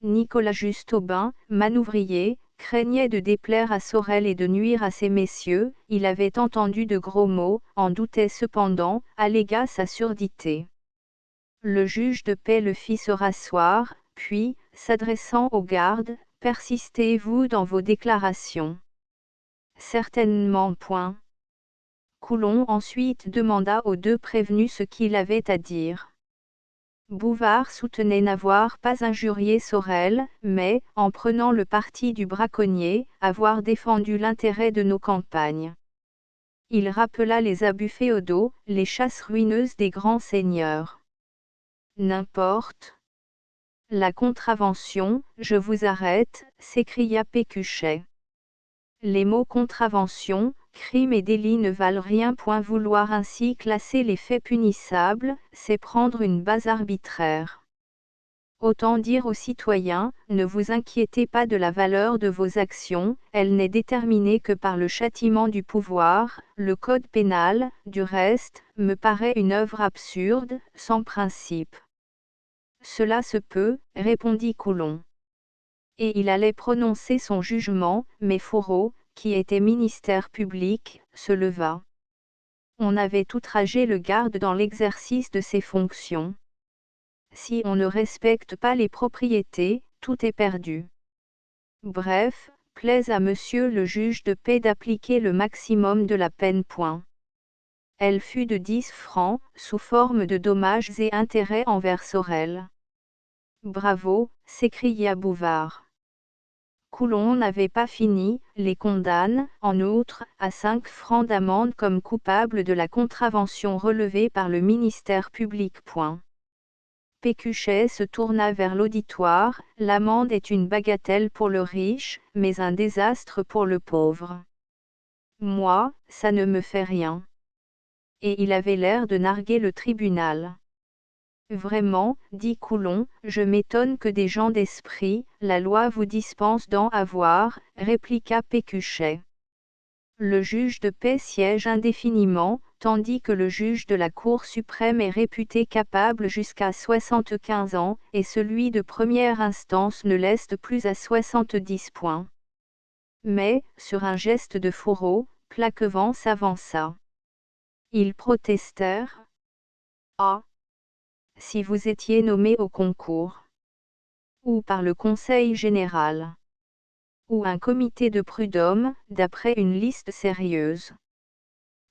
Nicolas Juste-Aubin, manouvrier, craignait de déplaire à Sorel et de nuire à ces messieurs, il avait entendu de gros mots, en doutait cependant, allégua sa surdité. Le juge de paix le fit se rasseoir, puis, s'adressant aux gardes, « Persistez-vous dans vos déclarations? » Certainement point. Coulon ensuite demanda aux deux prévenus ce qu'il avait à dire. Bouvard soutenait n'avoir pas injurié Sorel, mais, en prenant le parti du braconnier, avoir défendu l'intérêt de nos campagnes. Il rappela les abus féodaux, les chasses ruineuses des grands seigneurs. N'importe. La contravention, je vous arrête, s'écria Pécuchet. Les mots contravention, crime et délit ne valent rien. Vouloir ainsi classer les faits punissables, c'est prendre une base arbitraire. Autant dire aux citoyens, ne vous inquiétez pas de la valeur de vos actions, elle n'est déterminée que par le châtiment du pouvoir. Le code pénal, du reste, me paraît une œuvre absurde, sans principe. Cela se peut, répondit Coulon. Et il allait prononcer son jugement, mais Fourreau, qui était ministère public, se leva. On avait outragé le garde dans l'exercice de ses fonctions. Si on ne respecte pas les propriétés, tout est perdu. Bref, plaise à monsieur le juge de paix d'appliquer le maximum de la peine. Elle fut de 10 francs, sous forme de dommages et intérêts envers Sorel. Bravo, s'écria Bouvard. Coulon n'avait pas fini, les condamne, en outre, à 5 francs d'amende comme coupables de la contravention relevée par le ministère public. Pécuchet se tourna vers l'auditoire. L'amende est une bagatelle pour le riche, mais un désastre pour le pauvre. Moi, ça ne me fait rien. Et il avait l'air de narguer le tribunal. Vraiment, dit Coulon, je m'étonne que des gens d'esprit, la loi vous dispense d'en avoir, répliqua Pécuchet. Le juge de paix siège indéfiniment, tandis que le juge de la Cour suprême est réputé capable jusqu'à 75 ans, et celui de première instance ne laisse plus à 70 points. Mais, sur un geste de fourreau, Plaquevent s'avança. Ils protestèrent. Ah! Si vous étiez nommé au concours, ou par le Conseil général, ou un comité de prud'homme, d'après une liste sérieuse.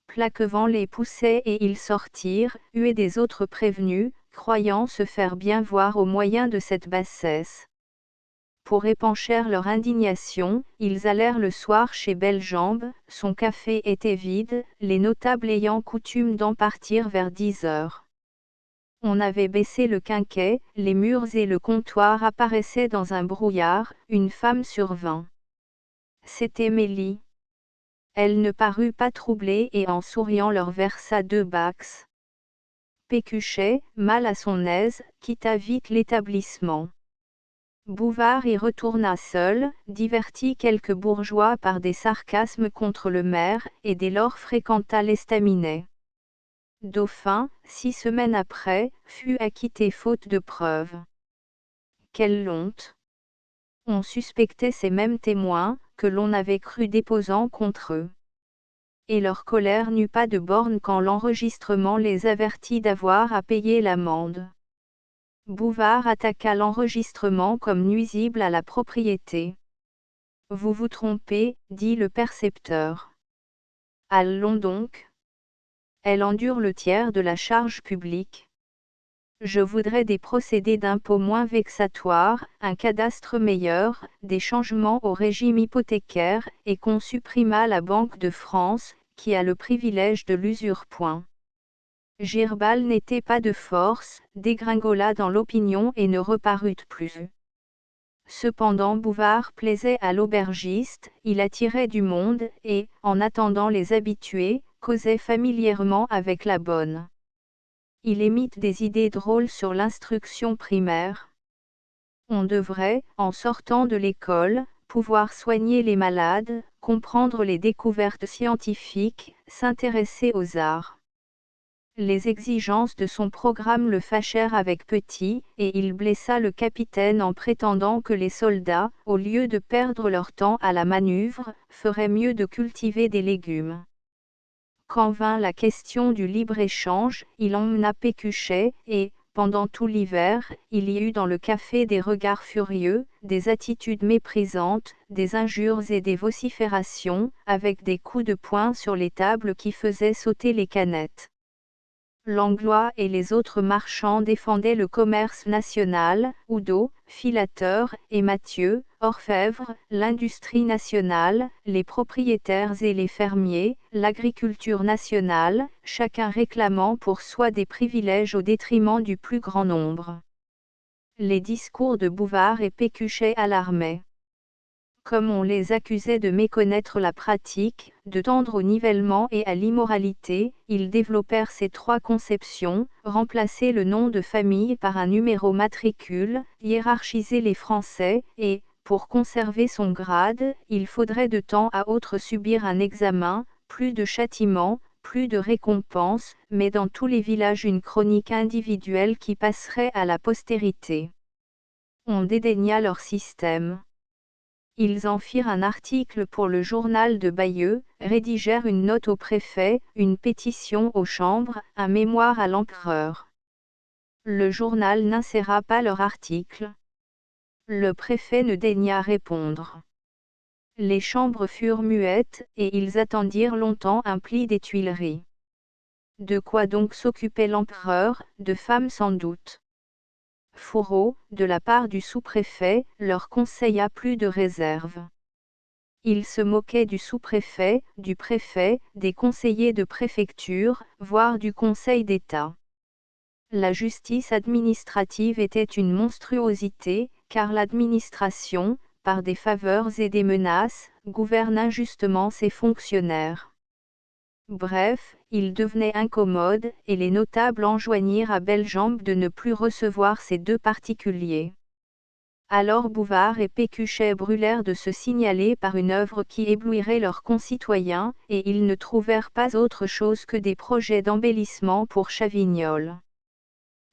Plaquevent les poussait et ils sortirent, hués des autres prévenus, croyant se faire bien voir au moyen de cette bassesse. Pour épancher leur indignation, ils allèrent le soir chez Bellemare, son café était vide, les notables ayant coutume d'en partir vers 10 heures. On avait baissé le quinquet, les murs et le comptoir apparaissaient dans un brouillard, une femme survint. C'était Mélie. Elle ne parut pas troublée et en souriant leur versa 2 backs. Pécuchet, mal à son aise, quitta vite l'établissement. Bouvard y retourna seul, divertit quelques bourgeois par des sarcasmes contre le maire, et dès lors fréquenta l'estaminet. Dauphin, 6 semaines après, fut acquitté faute de preuves. Quelle honte! On suspectait ces mêmes témoins, que l'on avait cru déposants contre eux. Et leur colère n'eut pas de borne quand l'enregistrement les avertit d'avoir à payer l'amende. Bouvard attaqua l'enregistrement comme nuisible à la propriété. Vous vous trompez, dit le percepteur. Allons donc. Elle endure le tiers de la charge publique. Je voudrais des procédés d'impôt moins vexatoires, un cadastre meilleur, des changements au régime hypothécaire, et qu'on supprimât la Banque de France, qui a le privilège de l'usure. Girbal n'était pas de force, dégringola dans l'opinion et ne reparut plus. Cependant Bouvard plaisait à l'aubergiste, il attirait du monde, et, en attendant les habitués, causait familièrement avec la bonne. Il émit des idées drôles sur l'instruction primaire. On devrait, en sortant de l'école, pouvoir soigner les malades, comprendre les découvertes scientifiques, s'intéresser aux arts. Les exigences de son programme le fâchèrent avec Petit, et il blessa le capitaine en prétendant que les soldats, au lieu de perdre leur temps à la manœuvre, feraient mieux de cultiver des légumes. Quand vint la question du libre-échange, il emmena Pécuchet, et, pendant tout l'hiver, il y eut dans le café des regards furieux, des attitudes méprisantes, des injures et des vociférations, avec des coups de poing sur les tables qui faisaient sauter les canettes. Langlois et les autres marchands défendaient le commerce national, Oudot, Filateur, et Mathieu, orfèvre, l'industrie nationale, les propriétaires et les fermiers, l'agriculture nationale, chacun réclamant pour soi des privilèges au détriment du plus grand nombre. Les discours de Bouvard et Pécuchet alarmaient. Comme on les accusait de méconnaître la pratique, de tendre au nivellement et à l'immoralité, ils développèrent ces 3 conceptions, remplacer le nom de famille par un numéro matricule, hiérarchiser les Français, et, pour conserver son grade, il faudrait de temps à autre subir un examen, plus de châtiment, plus de récompense, mais dans tous les villages une chronique individuelle qui passerait à la postérité. On dédaigna leur système. Ils en firent un article pour le journal de Bayeux, rédigèrent une note au préfet, une pétition aux chambres, un mémoire à l'empereur. Le journal n'inséra pas leur article. Le préfet ne daigna répondre. Les chambres furent muettes, et ils attendirent longtemps un pli des Tuileries. De quoi donc s'occupait l'empereur? De femmes sans doute. Fourreau, de la part du sous-préfet, leur conseilla plus de réserve. Il se moquait du sous-préfet, du préfet, des conseillers de préfecture, voire du Conseil d'État. La justice administrative était une monstruosité, car l'administration, par des faveurs et des menaces, gouverne injustement ses fonctionnaires. Bref, il devenait incommode, et les notables enjoignirent à Bellemare de ne plus recevoir ces deux particuliers. Alors Bouvard et Pécuchet brûlèrent de se signaler par une œuvre qui éblouirait leurs concitoyens, et ils ne trouvèrent pas autre chose que des projets d'embellissement pour Chavignoles.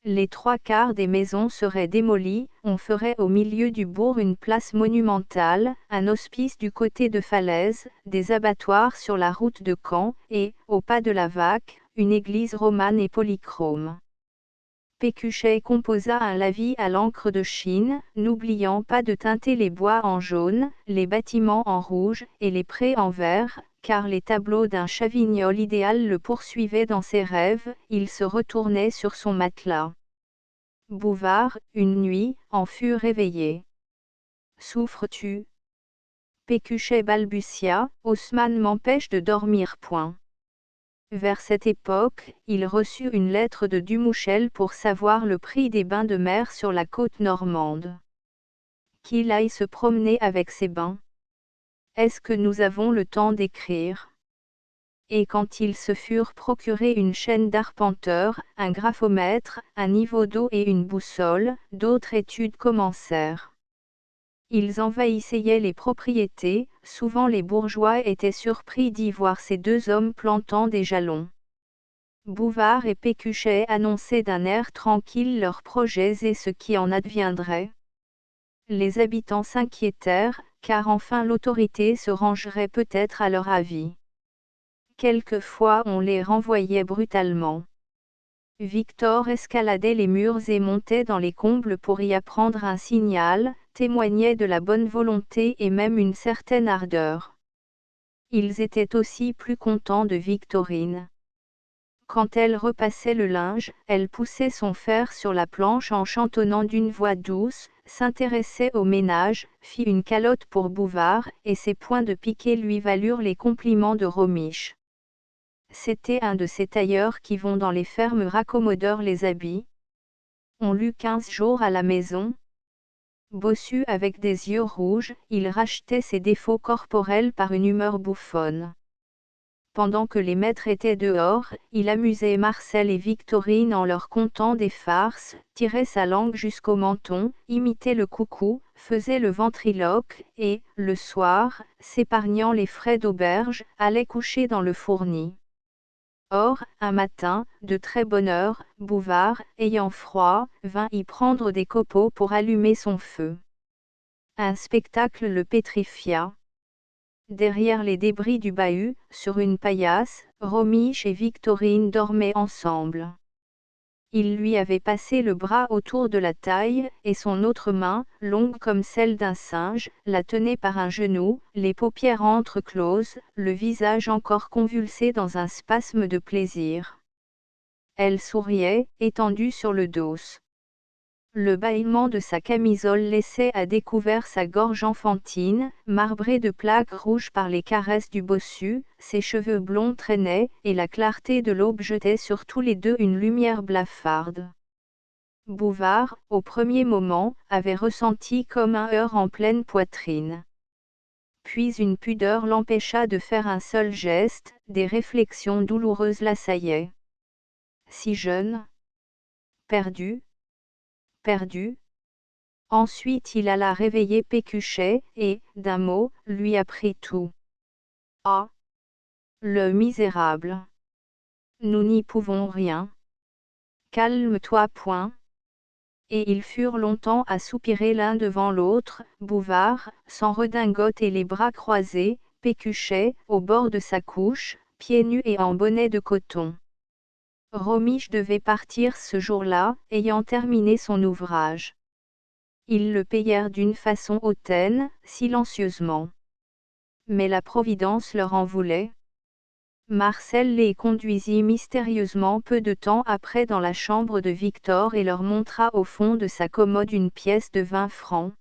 Les 3/4 des maisons seraient démolies, on ferait au milieu du bourg une place monumentale, un hospice du côté de Falaise, des abattoirs sur la route de Caen, et, au pas de la Vaque, une église romane et polychrome. Pécuchet composa un lavis à l'encre de Chine, n'oubliant pas de teinter les bois en jaune, les bâtiments en rouge, et les prés en vert, car les tableaux d'un Chavignol idéal le poursuivaient dans ses rêves, il se retournait sur son matelas. Bouvard, une nuit, en fut réveillé. « Souffres-tu ? » Pécuchet balbutia, « Haussmann m'empêche de dormir point. » Vers cette époque, il reçut une lettre de Dumouchel pour savoir le prix des bains de mer sur la côte normande. Qu'il aille se promener avec ses bains. Est-ce que nous avons le temps d'écrire ? Et quand ils se furent procuré une chaîne d'arpenteur, un graphomètre, un niveau d'eau et une boussole, d'autres études commencèrent. Ils envahissaient les propriétés, souvent les bourgeois étaient surpris d'y voir ces deux hommes plantant des jalons. Bouvard et Pécuchet annonçaient d'un air tranquille leurs projets et ce qui en adviendrait. Les habitants s'inquiétèrent, car enfin l'autorité se rangerait peut-être à leur avis. Quelquefois on les renvoyait brutalement. Victor escaladait les murs et montait dans les combles pour y apprendre un signal, témoignait de la bonne volonté et même une certaine ardeur. Ils étaient aussi plus contents de Victorine. Quand elle repassait le linge, elle poussait son fer sur la planche en chantonnant d'une voix douce, s'intéressait au ménage, fit une calotte pour Bouvard, et ses points de piquet lui valurent les compliments de Romiche. C'était un de ces tailleurs qui vont dans les fermes raccommodeur les habits. On l'eut 15 jours à la maison. Bossu avec des yeux rouges, il rachetait ses défauts corporels par une humeur bouffonne. Pendant que les maîtres étaient dehors, il amusait Marcel et Victorine en leur contant des farces, tirait sa langue jusqu'au menton, imitait le coucou, faisait le ventriloque, et, le soir, s'épargnant les frais d'auberge, allait coucher dans le fournis. Or, un matin, de très bonne heure, Bouvard, ayant froid, vint y prendre des copeaux pour allumer son feu. Un spectacle le pétrifia. Derrière les débris du bahut, sur une paillasse, Romiche et Victorine dormaient ensemble. Il lui avait passé le bras autour de la taille, et son autre main, longue comme celle d'un singe, la tenait par un genou, les paupières entrecloses, le visage encore convulsé dans un spasme de plaisir. Elle souriait, étendue sur le dos. Le bâillement de sa camisole laissait à découvert sa gorge enfantine, marbrée de plaques rouges par les caresses du bossu, ses cheveux blonds traînaient, et la clarté de l'aube jetait sur tous les deux une lumière blafarde. Bouvard, au premier moment, avait ressenti comme un heurt en pleine poitrine. Puis une pudeur l'empêcha de faire un seul geste, des réflexions douloureuses l'assaillaient. Si jeune, perdu. Ensuite il alla réveiller Pécuchet, et, d'un mot, lui apprit tout. Ah! Le misérable! Nous n'y pouvons rien. Calme-toi point. Et ils furent longtemps à soupirer l'un devant l'autre, Bouvard, sans redingote et les bras croisés, Pécuchet, au bord de sa couche, pieds nus et en bonnet de coton. Romiche devait partir ce jour-là, ayant terminé son ouvrage. Ils le payèrent d'une façon hautaine, silencieusement. Mais la Providence leur en voulait. Marcel les conduisit mystérieusement peu de temps après dans la chambre de Victor et leur montra au fond de sa commode une pièce de 20 francs.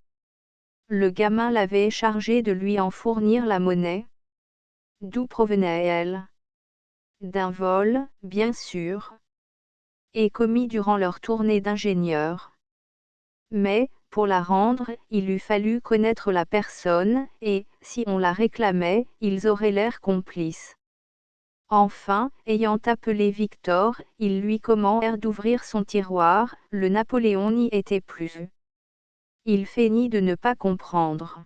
Le gamin l'avait chargé de lui en fournir la monnaie. D'où provenait-elle? D'un vol, bien sûr, et commis durant leur tournée d'ingénieurs. Mais, pour la rendre, il eût fallu connaître la personne, et, si on la réclamait, ils auraient l'air complices. Enfin, ayant appelé Victor, ils lui commandèrent d'ouvrir son tiroir, le Napoléon n'y était plus. Il feignit de ne pas comprendre.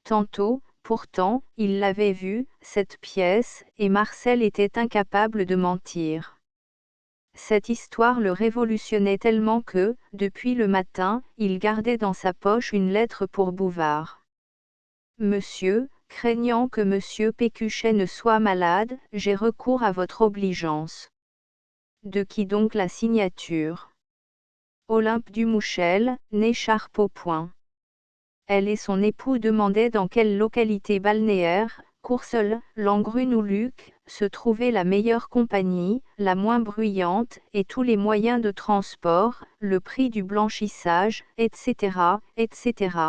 Tantôt, pourtant, il l'avait vue, cette pièce, et Marcel était incapable de mentir. Cette histoire le révolutionnait tellement que, depuis le matin, il gardait dans sa poche une lettre pour Bouvard. Monsieur, craignant que Monsieur Pécuchet ne soit malade, j'ai recours à votre obligeance. De qui donc la signature? Olympe Dumouchel, né Charpeau. Elle et son époux demandaient dans quelle localité balnéaire, Courseulles, Langrune ou Luc, se trouvait la meilleure compagnie, la moins bruyante, et tous les moyens de transport, le prix du blanchissage, etc., etc.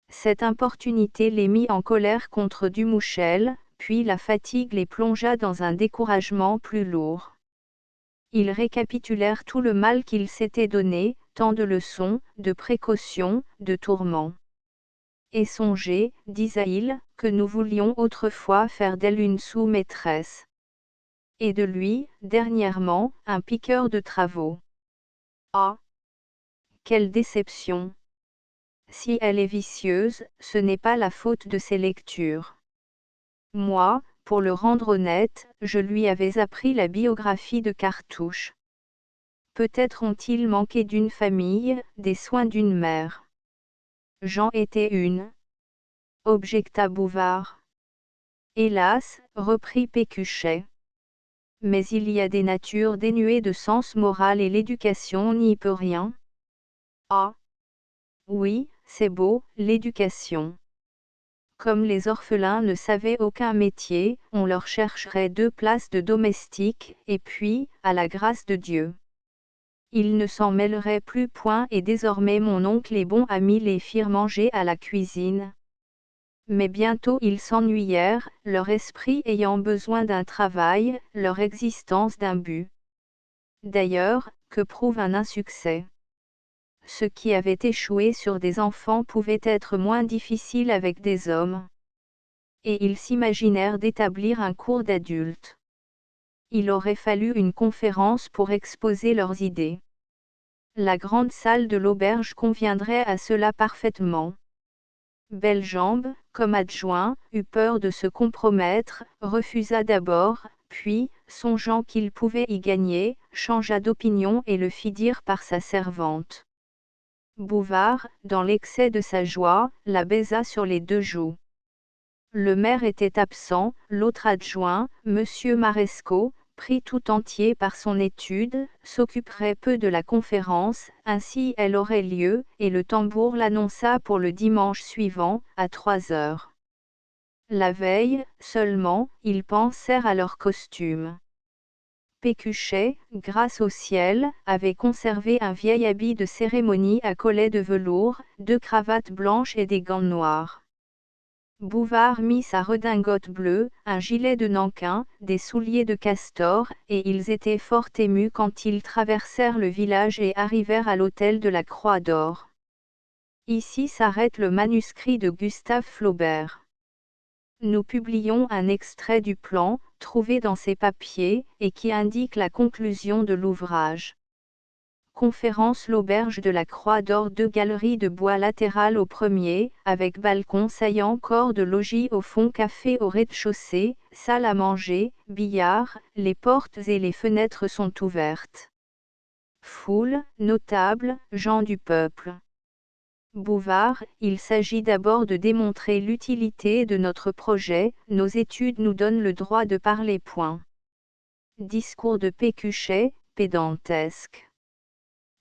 Cette importunité les mit en colère contre Dumouchel, puis la fatigue les plongea dans un découragement plus lourd. Ils récapitulèrent tout le mal qu'ils s'étaient donné, tant de leçons, de précautions, de tourments. Et songez, disait-il, que nous voulions autrefois faire d'elle une sous-maîtresse. Et de lui, dernièrement, un piqueur de travaux. Ah! Quelle déception! Si elle est vicieuse, ce n'est pas la faute de ses lectures. Moi, pour le rendre honnête, je lui avais appris la biographie de Cartouche. Peut-être ont-ils manqué d'une famille, des soins d'une mère. J'en étais une, objecta Bouvard. Hélas, reprit Pécuchet. Mais il y a des natures dénuées de sens moral et l'éducation n'y peut rien. Ah! Oui, c'est beau, l'éducation. Comme les orphelins ne savaient aucun métier, on leur chercherait 2 places de domestique, et puis, à la grâce de Dieu. Ils ne s'en mêleraient plus point et désormais mon oncle et bon ami les firent manger à la cuisine. Mais bientôt ils s'ennuyèrent, leur esprit ayant besoin d'un travail, leur existence d'un but. D'ailleurs, que prouve un insuccès? Ce qui avait échoué sur des enfants pouvait être moins difficile avec des hommes. Et ils s'imaginèrent d'établir un cours d'adultes. Il aurait fallu une conférence pour exposer leurs idées. La grande salle de l'auberge conviendrait à cela parfaitement. Bellembe, comme adjoint, eut peur de se compromettre, refusa d'abord, puis, songeant qu'il pouvait y gagner, changea d'opinion et le fit dire par sa servante. Bouvard, dans l'excès de sa joie, la baisa sur les 2 joues. Le maire était absent, l'autre adjoint, Monsieur Marescot, pris tout entier par son étude, s'occuperait peu de la conférence, ainsi elle aurait lieu, et le tambour l'annonça pour le dimanche suivant, à 3 heures. La veille, seulement, ils pensèrent à leur costume. Pécuchet, grâce au ciel, avait conservé un vieil habit de cérémonie à collet de velours, 2 cravates blanches et des gants noirs. Bouvard mit sa redingote bleue, un gilet de nankin, des souliers de castor, et ils étaient fort émus quand ils traversèrent le village et arrivèrent à l'hôtel de la Croix d'Or. Ici s'arrête le manuscrit de Gustave Flaubert. Nous publions un extrait du plan, trouvé dans ces papiers, et qui indique la conclusion de l'ouvrage. Conférence l'auberge de la Croix d'Or, 2 galeries de bois latérales au premier, avec balcon saillant, corps de logis au fond, café au rez-de-chaussée, salle à manger, billard, les portes et les fenêtres sont ouvertes. Foule, notables, gens du peuple. Bouvard, il s'agit d'abord de démontrer l'utilité de notre projet, nos études nous donnent le droit de parler. Point. Discours de Pécuchet, pédantesque.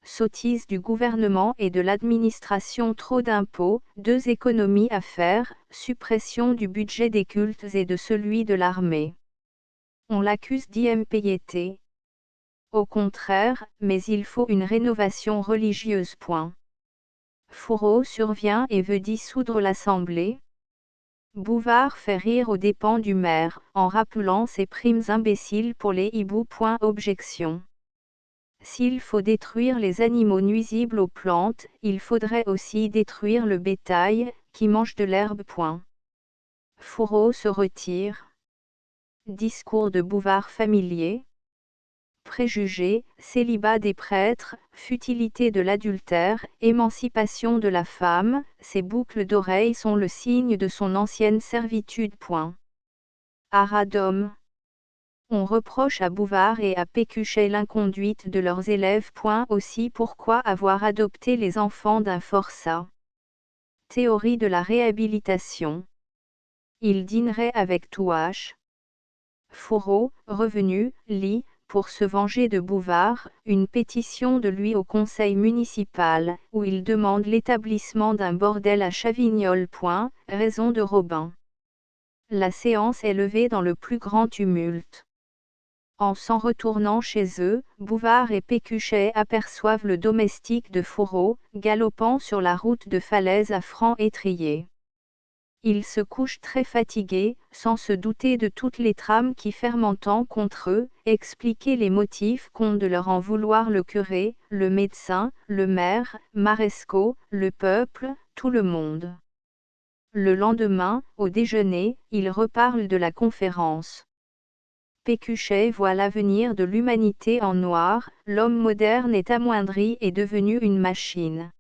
Sottise du gouvernement et de l'administration, trop d'impôts, 2 économies à faire, suppression du budget des cultes et de celui de l'armée. On l'accuse d'impiété. Au contraire, mais il faut une rénovation religieuse. Fourreau survient et veut dissoudre l'Assemblée. Bouvard fait rire aux dépens du maire, en rappelant ses primes imbéciles pour les hiboux. Objection. S'il faut détruire les animaux nuisibles aux plantes, il faudrait aussi détruire le bétail, qui mange de l'herbe. Fourreau se retire. Discours de Bouvard familier. Préjugés, célibat des prêtres, futilité de l'adultère, émancipation de la femme, ces boucles d'oreilles sont le signe de son ancienne servitude. Aradom. On reproche à Bouvard et à Pécuchet l'inconduite de leurs élèves. Aussi pourquoi avoir adopté les enfants d'un forçat. Théorie de la réhabilitation. Il dînerait avec Touache. Fourreau, revenu, lit, pour se venger de Bouvard, une pétition de lui au conseil municipal, où il demande l'établissement d'un bordel à Chavignol. Raison de Robin. La séance est levée dans le plus grand tumulte. En s'en retournant chez eux, Bouvard et Pécuchet aperçoivent le domestique de Fourreau, galopant sur la route de Falaise à franc-étrier. Ils se couchent très fatigués, sans se douter de toutes les trames qui fermentant contre eux, expliquaient les motifs qu'ont de leur en vouloir le curé, le médecin, le maire, Marescot, le peuple, tout le monde. Le lendemain, au déjeuner, ils reparlent de la conférence. Pécuchet voit l'avenir de l'humanité en noir, l'homme moderne est amoindri et devenu une machine.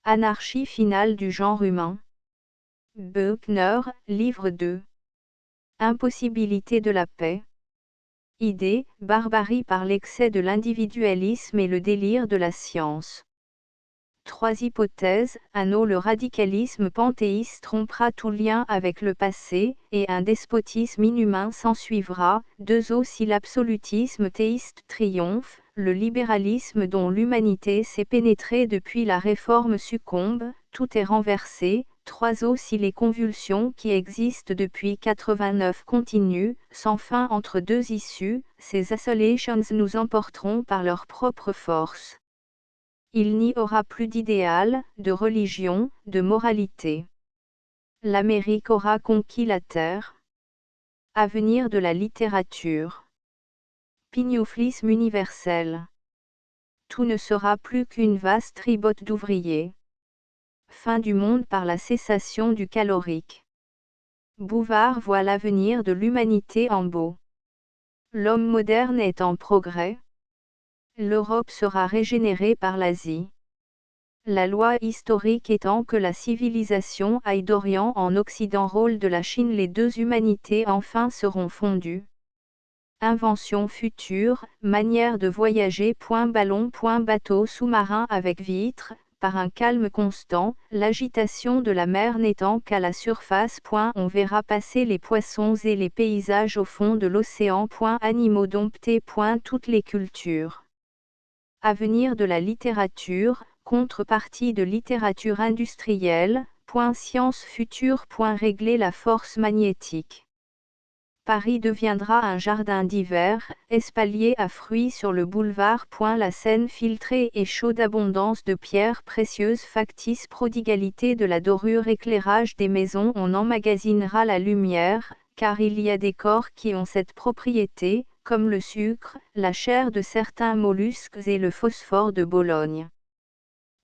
Anarchie finale du genre humain. Buckner, livre 2. Impossibilité de la paix. Idée, barbarie par l'excès de l'individualisme et le délire de la science. 3 hypothèses. 1. Le radicalisme panthéiste rompra tout lien avec le passé, et un despotisme inhumain s'ensuivra. 2. Si l'absolutisme théiste triomphe, le libéralisme dont l'humanité s'est pénétrée depuis la Réforme succombe, tout est renversé. 3. Si les convulsions qui existent depuis 89 continuent, sans fin entre deux issues, ces assolations nous emporteront par leur propre force. Il n'y aura plus d'idéal, de religion, de moralité. L'Amérique aura conquis la terre. Avenir de la littérature. Pignouflisme universel. Tout ne sera plus qu'une vaste ribote d'ouvriers. Fin du monde par la cessation du calorique. Bouvard voit l'avenir de l'humanité en beau. L'homme moderne est en progrès. L'Europe sera régénérée par l'Asie. La loi historique étant que la civilisation aille d'Orient en Occident, rôle de la Chine, les deux humanités enfin seront fondues. Invention future, manière de voyager. Ballon. Bateau sous-marin avec vitres, par un calme constant, l'agitation de la mer n'étant qu'à la surface. On verra passer les poissons et les paysages au fond de l'océan. Animaux domptés. Toutes les cultures. Avenir de la littérature, contrepartie de littérature industrielle. Science future. Régler la force magnétique. Paris deviendra un jardin d'hiver, espalier à fruits sur le boulevard. La Seine filtrée et chaude, abondance de pierres précieuses factices, prodigalité de la dorure, éclairage des maisons. On emmagasinera la lumière, car il y a des corps qui ont cette propriété, comme le sucre, la chair de certains mollusques et le phosphore de Bologne.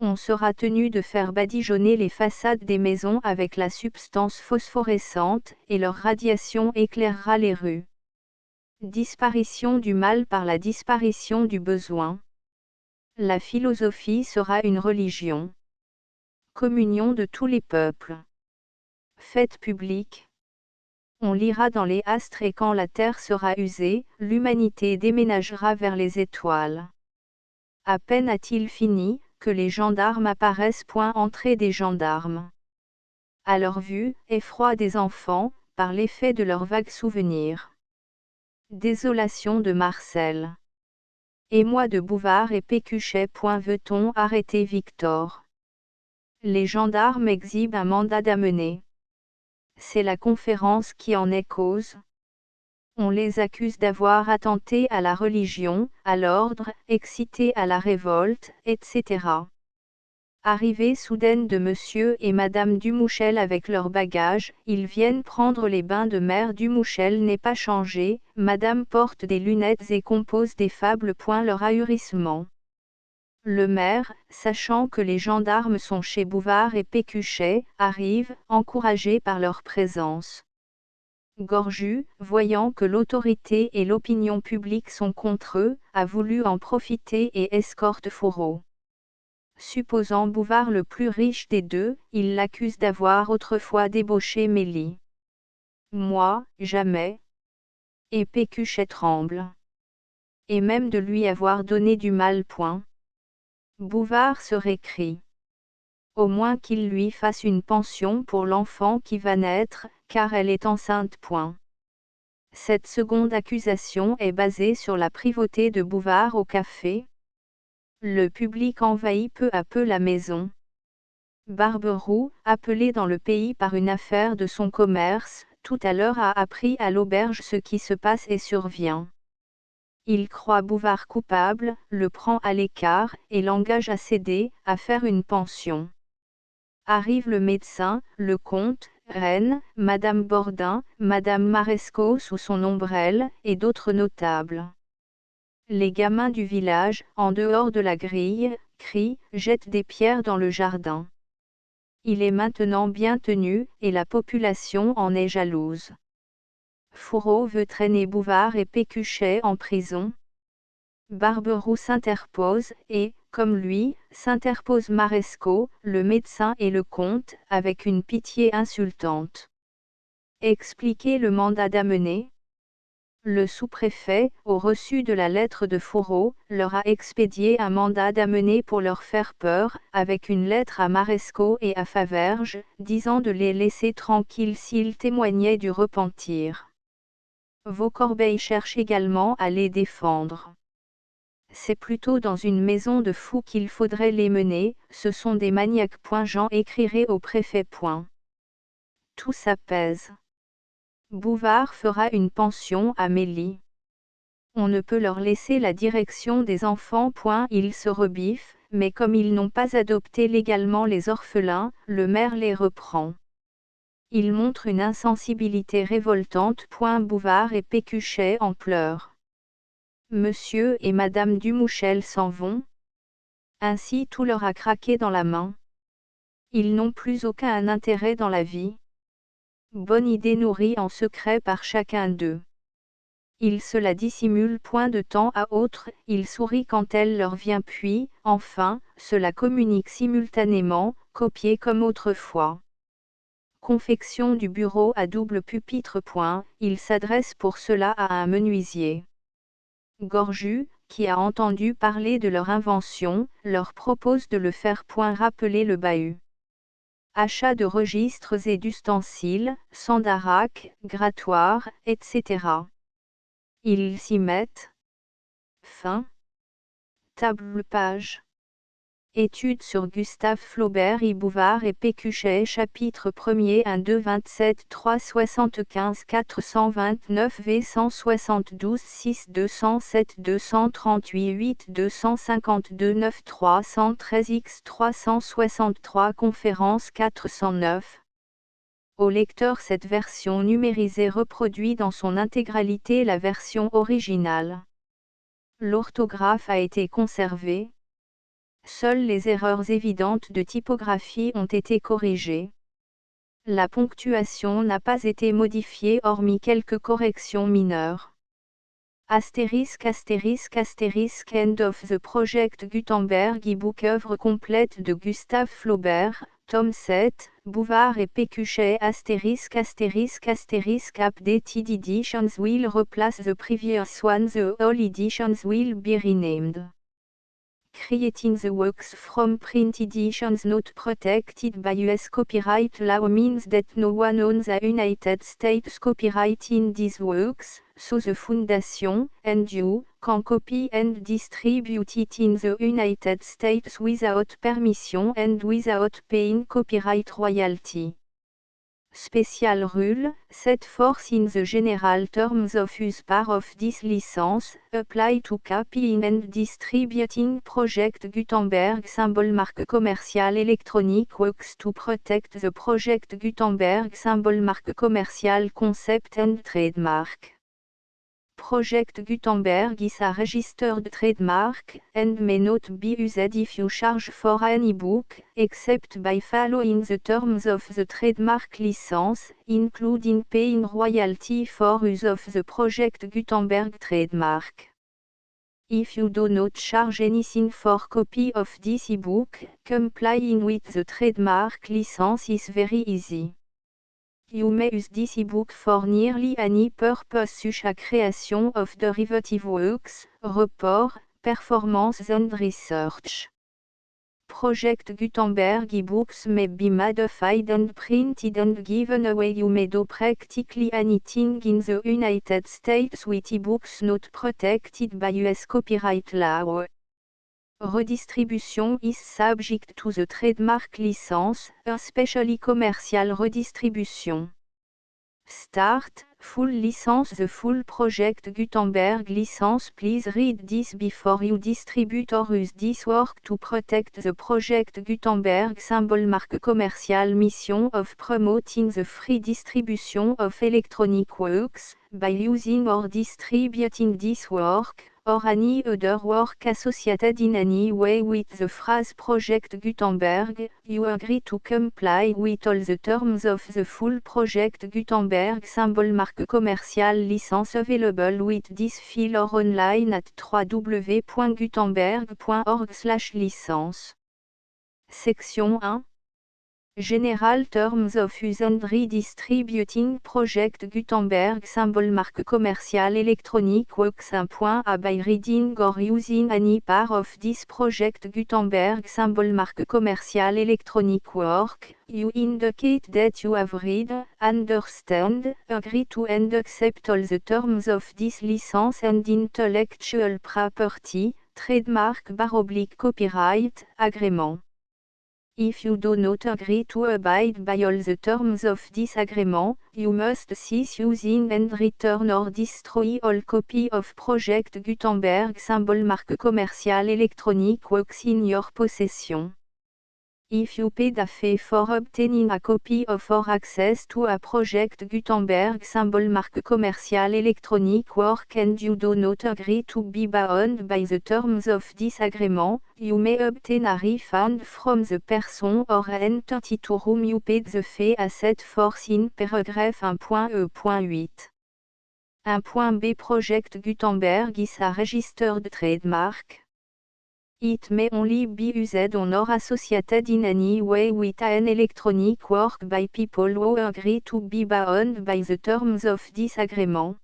On sera tenu de faire badigeonner les façades des maisons avec la substance phosphorescente, et leur radiation éclairera les rues. Disparition du mal par la disparition du besoin. La philosophie sera une religion. Communion de tous les peuples. Fête publique. On lira dans les astres et quand la terre sera usée, l'humanité déménagera vers les étoiles. À peine a-t-il fini, que les gendarmes apparaissent. Entrée des gendarmes. À leur vue, effroi des enfants, par l'effet de leurs vagues souvenirs. Désolation de Marcel. Émoi de Bouvard et Pécuchet. Veut-on arrêter Victor? Les gendarmes exhibent un mandat d'amener. C'est la conférence qui en est cause. On les accuse d'avoir attenté à la religion, à l'ordre, excité à la révolte, etc. Arrivée soudaine de Monsieur et Madame Dumouchel avec leurs bagages, ils viennent prendre les bains de mer. Dumouchel n'est pas changé, Madame porte des lunettes et compose des fables. Leur ahurissement. Le maire, sachant que les gendarmes sont chez Bouvard et Pécuchet, arrive, encouragé par leur présence. Gorju, voyant que l'autorité et l'opinion publique sont contre eux, a voulu en profiter et escorte Fourreau. Supposant Bouvard le plus riche des deux, il l'accuse d'avoir autrefois débauché Mélie. Moi, jamais. Et Pécuchet tremble. Et même de lui avoir donné du mal. Bouvard se récrie. Au moins qu'il lui fasse une pension pour l'enfant qui va naître, car elle est enceinte. Cette seconde accusation est basée sur la privauté de Bouvard au café. Le public envahit peu à peu la maison. Barberoux, appelé dans le pays par une affaire de son commerce, tout à l'heure a appris à l'auberge ce qui se passe et survient. Il croit Bouvard coupable, le prend à l'écart, et l'engage à céder, à faire une pension. Arrive le médecin, le comte, Reine, Madame Bordin, Madame Marescot sous son ombrelle, et d'autres notables. Les gamins du village, en dehors de la grille, crient, jettent des pierres dans le jardin. Il est maintenant bien tenu, et la population en est jalouse. Fourreau veut traîner Bouvard et Pécuchet en prison. Barberoux s'interpose, et, comme lui, s'interpose Marescot, le médecin et le comte, avec une pitié insultante. Expliquez le mandat d'amener. Le sous-préfet, au reçu de la lettre de Fourreau, leur a expédié un mandat d'amener pour leur faire peur, avec une lettre à Marescot et à Faverges, disant de les laisser tranquilles s'ils témoignaient du repentir. Vaucorbeil cherche également à les défendre. C'est plutôt dans une maison de fous qu'il faudrait les mener, ce sont des maniaques. Jean écrirait au préfet. Tout s'apaise. Bouvard fera une pension à Mélie. On ne peut leur laisser la direction des enfants. Ils se rebiffent, mais comme ils n'ont pas adopté légalement les orphelins, le maire les reprend. Il montre une insensibilité révoltante. Bouvard et Pécuchet en pleurent. Monsieur et Madame Dumouchel s'en vont. Ainsi tout leur a craqué dans la main. Ils n'ont plus aucun intérêt dans la vie. Bonne idée nourrie en secret par chacun d'eux. Ils se la dissimulent. De temps à autre, ils sourient quand elle leur vient, puis, enfin, se la communiquent simultanément, copiés comme autrefois. Confection du bureau à double pupitre. Il s'adresse pour cela à un menuisier. Gorju, qui a entendu parler de leur invention, leur propose de le faire. Rappeler le bahut. Achat de registres et d'ustensiles, sandarac, grattoir, etc. Ils s'y mettent. Fin. Table page. Étude sur Gustave Flaubert et Bouvard et Pécuchet. Chapitre 1er 1 2 27 3 75 429 v 172 6 207 238 8 252 9 313 x 363 Conférence 409. Au lecteur, cette version numérisée reproduit dans son intégralité la version originale. L'orthographe a été conservée. Seules les erreurs évidentes de typographie ont été corrigées. La ponctuation n'a pas été modifiée hormis quelques corrections mineures. Astérisque astérisque astérisque End of the Project Gutenberg e-book œuvre complète de Gustave Flaubert, tome 7, Bouvard et Pécuchet astérisque astérisque astérisque Updated editions will replace the previous one. The all editions will be renamed. Creating the works from print editions not protected by US copyright law means that no one owns the United States copyright in these works, so the Foundation, and you, can copy and distribute it in the United States without permission and without paying copyright royalty. Special rule, set forth in the general terms of use part of this license, apply to copying and distributing Project Gutenberg symbol marque commerciale électronique works to protect the Project Gutenberg symbol marque commerciale concept and trademark. Project Gutenberg is a registered trademark, and may not be used if you charge for an e-book, except by following the terms of the trademark license, including paying royalty for use of the Project Gutenberg trademark. If you do not charge anything for copy of this e-book, complying with the trademark license is very easy. You may use this ebook for nearly any purpose such as creation of derivative works, report, performance and research. Project Gutenberg ebooks may be modified and printed and given away. You may do practically anything in the United States with ebooks not protected by US copyright law. Redistribution is subject to the trademark license, especially commercial redistribution. Start, full license. The full Project Gutenberg license. Please read this before you distribute or use this work to protect the Project Gutenberg symbol marque commerciale mission of promoting the free distribution of electronic works, by using or distributing this work, or any other work associated in any way with the phrase Project Gutenberg. You agree to comply with all the terms of the full Project Gutenberg symbol marque commerciale license available with this file or online at www.gutenberg.org/licence. Section 1. General Terms of Use and Redistributing Project Gutenberg symbol marque commerciale électronique works. 1.a By reading or using any part of this Project Gutenberg symbol marque commerciale électronique work, you indicate that you have read, understand, agree to and accept all the terms of this license and intellectual property, trademark/copyright, agreement. If you do not agree to abide by all the terms of this agreement, you must cease using and return or destroy all copy of Project Gutenberg symbol marque commerciale électronique works in your possession. If you paid a fee for obtaining a copy of or access to a Project Gutenberg symbol marque commerciale électronique work and you do not agree to be bound by the terms of this agreement, you may obtain a refund from the person or entity to whom you paid the fee as set forth in paragraph 1.e.8. 1.b Project Gutenberg is a registered trademark. It may only be used on or associated in any way with an electronic work by people who agree to be bound by the terms of this agreement.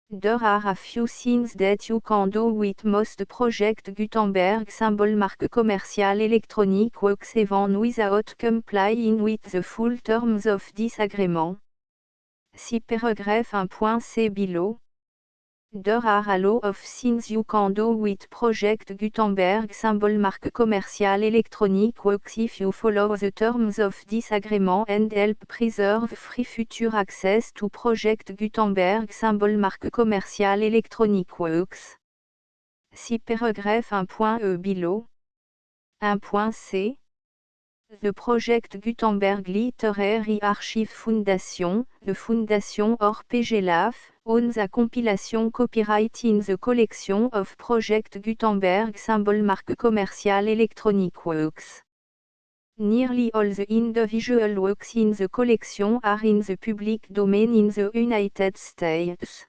There are a few things that you can do with most Project Gutenberg symbol marque commerciale électronique works even without complying with the full terms of this agreement. See paragraph 1.c below. There are a lot of things you can do with Project Gutenberg symbol marque commerciale électronique works if you follow the terms of this agreement and help preserve free future access to Project Gutenberg symbol marque commerciale électronique works. See paragraph 1.e below. 1.c The Project Gutenberg Literary Archive Foundation, the Foundation or PGLAF, owns a compilation copyright in the collection of Project Gutenberg symbol marque commerciale électronique works. Nearly all the individual works in the collection are in the public domain in the United States.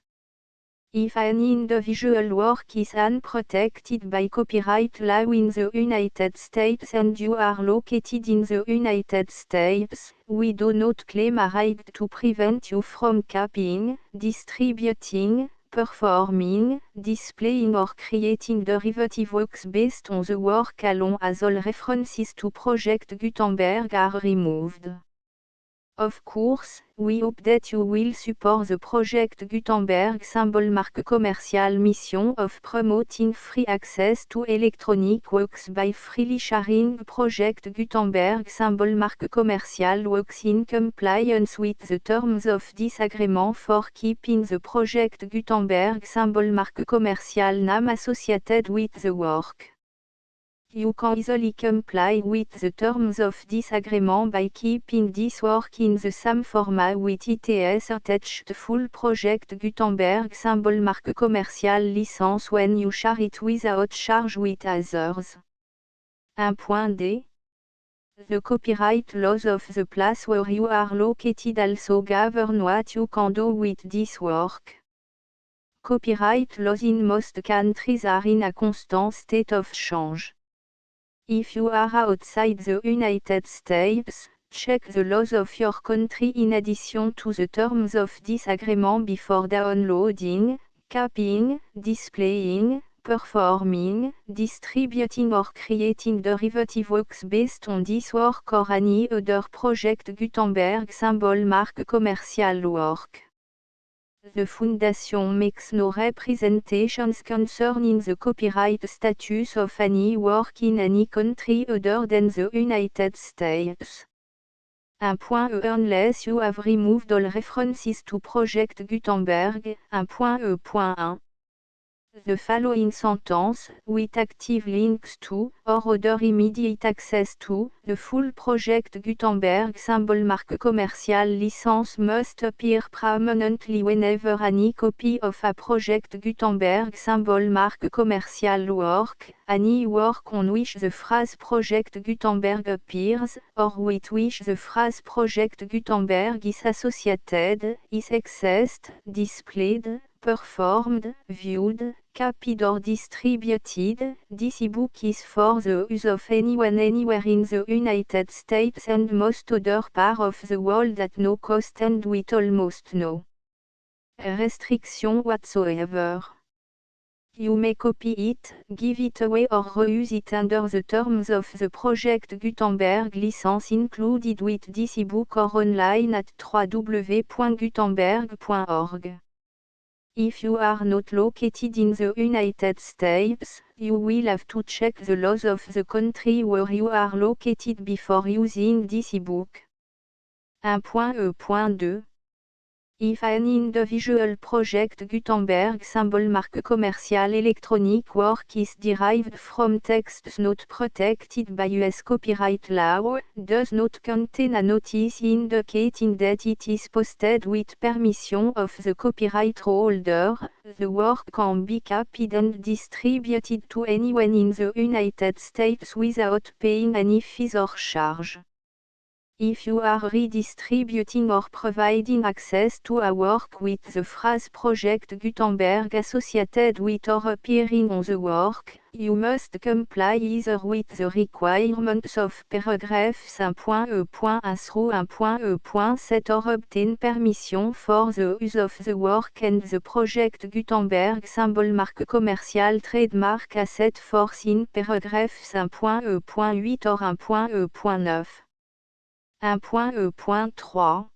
If an individual work is unprotected by copyright law in the United States and you are located in the United States, we do not claim a right to prevent you from copying, distributing, performing, displaying or creating derivative works based on the work alone as all references to Project Gutenberg are removed. Of course, we hope that you will support the project Gutenberg symbol marque commercial mission of promoting free access to electronic works by freely sharing project Gutenberg symbol marque commercial works in compliance with the terms of this agreement for keeping the project Gutenberg symbol marque commercial name associated with the work. You can easily comply with the terms of this agreement by keeping this work in the same format with its attached full project Gutenberg symbol marque commercial license when you share it without charge with others. 1.d. The copyright laws of the place where you are located also govern what you can do with this work. Copyright laws in most countries are in a constant state of change. If you are outside the United States, check the laws of your country in addition to the terms of this agreement before downloading, copying, displaying, performing, distributing or creating derivative works based on this work or any other project Gutenberg symbol marque commercial work. The Foundation makes no representations concerning the copyright status of any work in any country other than the United States. 1.e Unless you have removed all references to Project Gutenberg. 1.e.1 The following sentence, with active links to, or other immediate access to, the full project Gutenberg symbol marque commercial license must appear prominently whenever any copy of a project Gutenberg symbol marque commercial work, any work on which the phrase project Gutenberg appears, or with which the phrase project Gutenberg is associated, is accessed, displayed, performed, viewed, copied or distributed. This ebook is for the use of anyone anywhere in the United States and most other parts of the world at no cost and with almost no restriction whatsoever. You may copy it, give it away or reuse it under the terms of the Project Gutenberg license included with this ebook or online at www.gutenberg.org. If you are not located in the United States, you will have to check the laws of the country where you are located before using this ebook. 1.e.2 If an individual project Gutenberg symbol marque commercial electronic work is derived from texts not protected by US copyright law, does not contain a notice indicating that it is posted with permission of the copyright holder, the work can be copied and distributed to anyone in the United States without paying any fees or charge. If you are redistributing or providing access to a work with the phrase Project Gutenberg associated with or appearing on the work, you must comply either with the requirements of paragraphs 1.e.1 through 1.e.7 or obtain permission for the use of the work and the Project Gutenberg symbol marque commercial trademark asset force in paragraphs 1.e.8 or 1.e.9. 1.e.3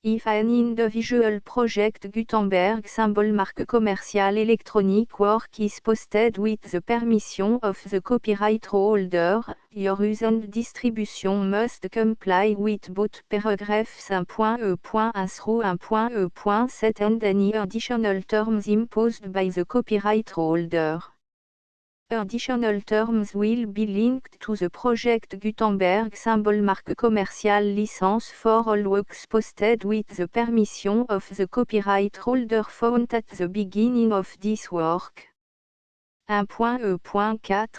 If an individual project Gutenberg symbol marque commercial electronic work is posted with the permission of the copyright holder, your use and distribution must comply with both paragraphs 1.e.1 through 1.e.7 and any additional terms imposed by the copyright holder. Additional terms will be linked to the Project Gutenberg symbol marque commercial license for all works posted with the permission of the copyright holder found at the beginning of this work. 1.e.4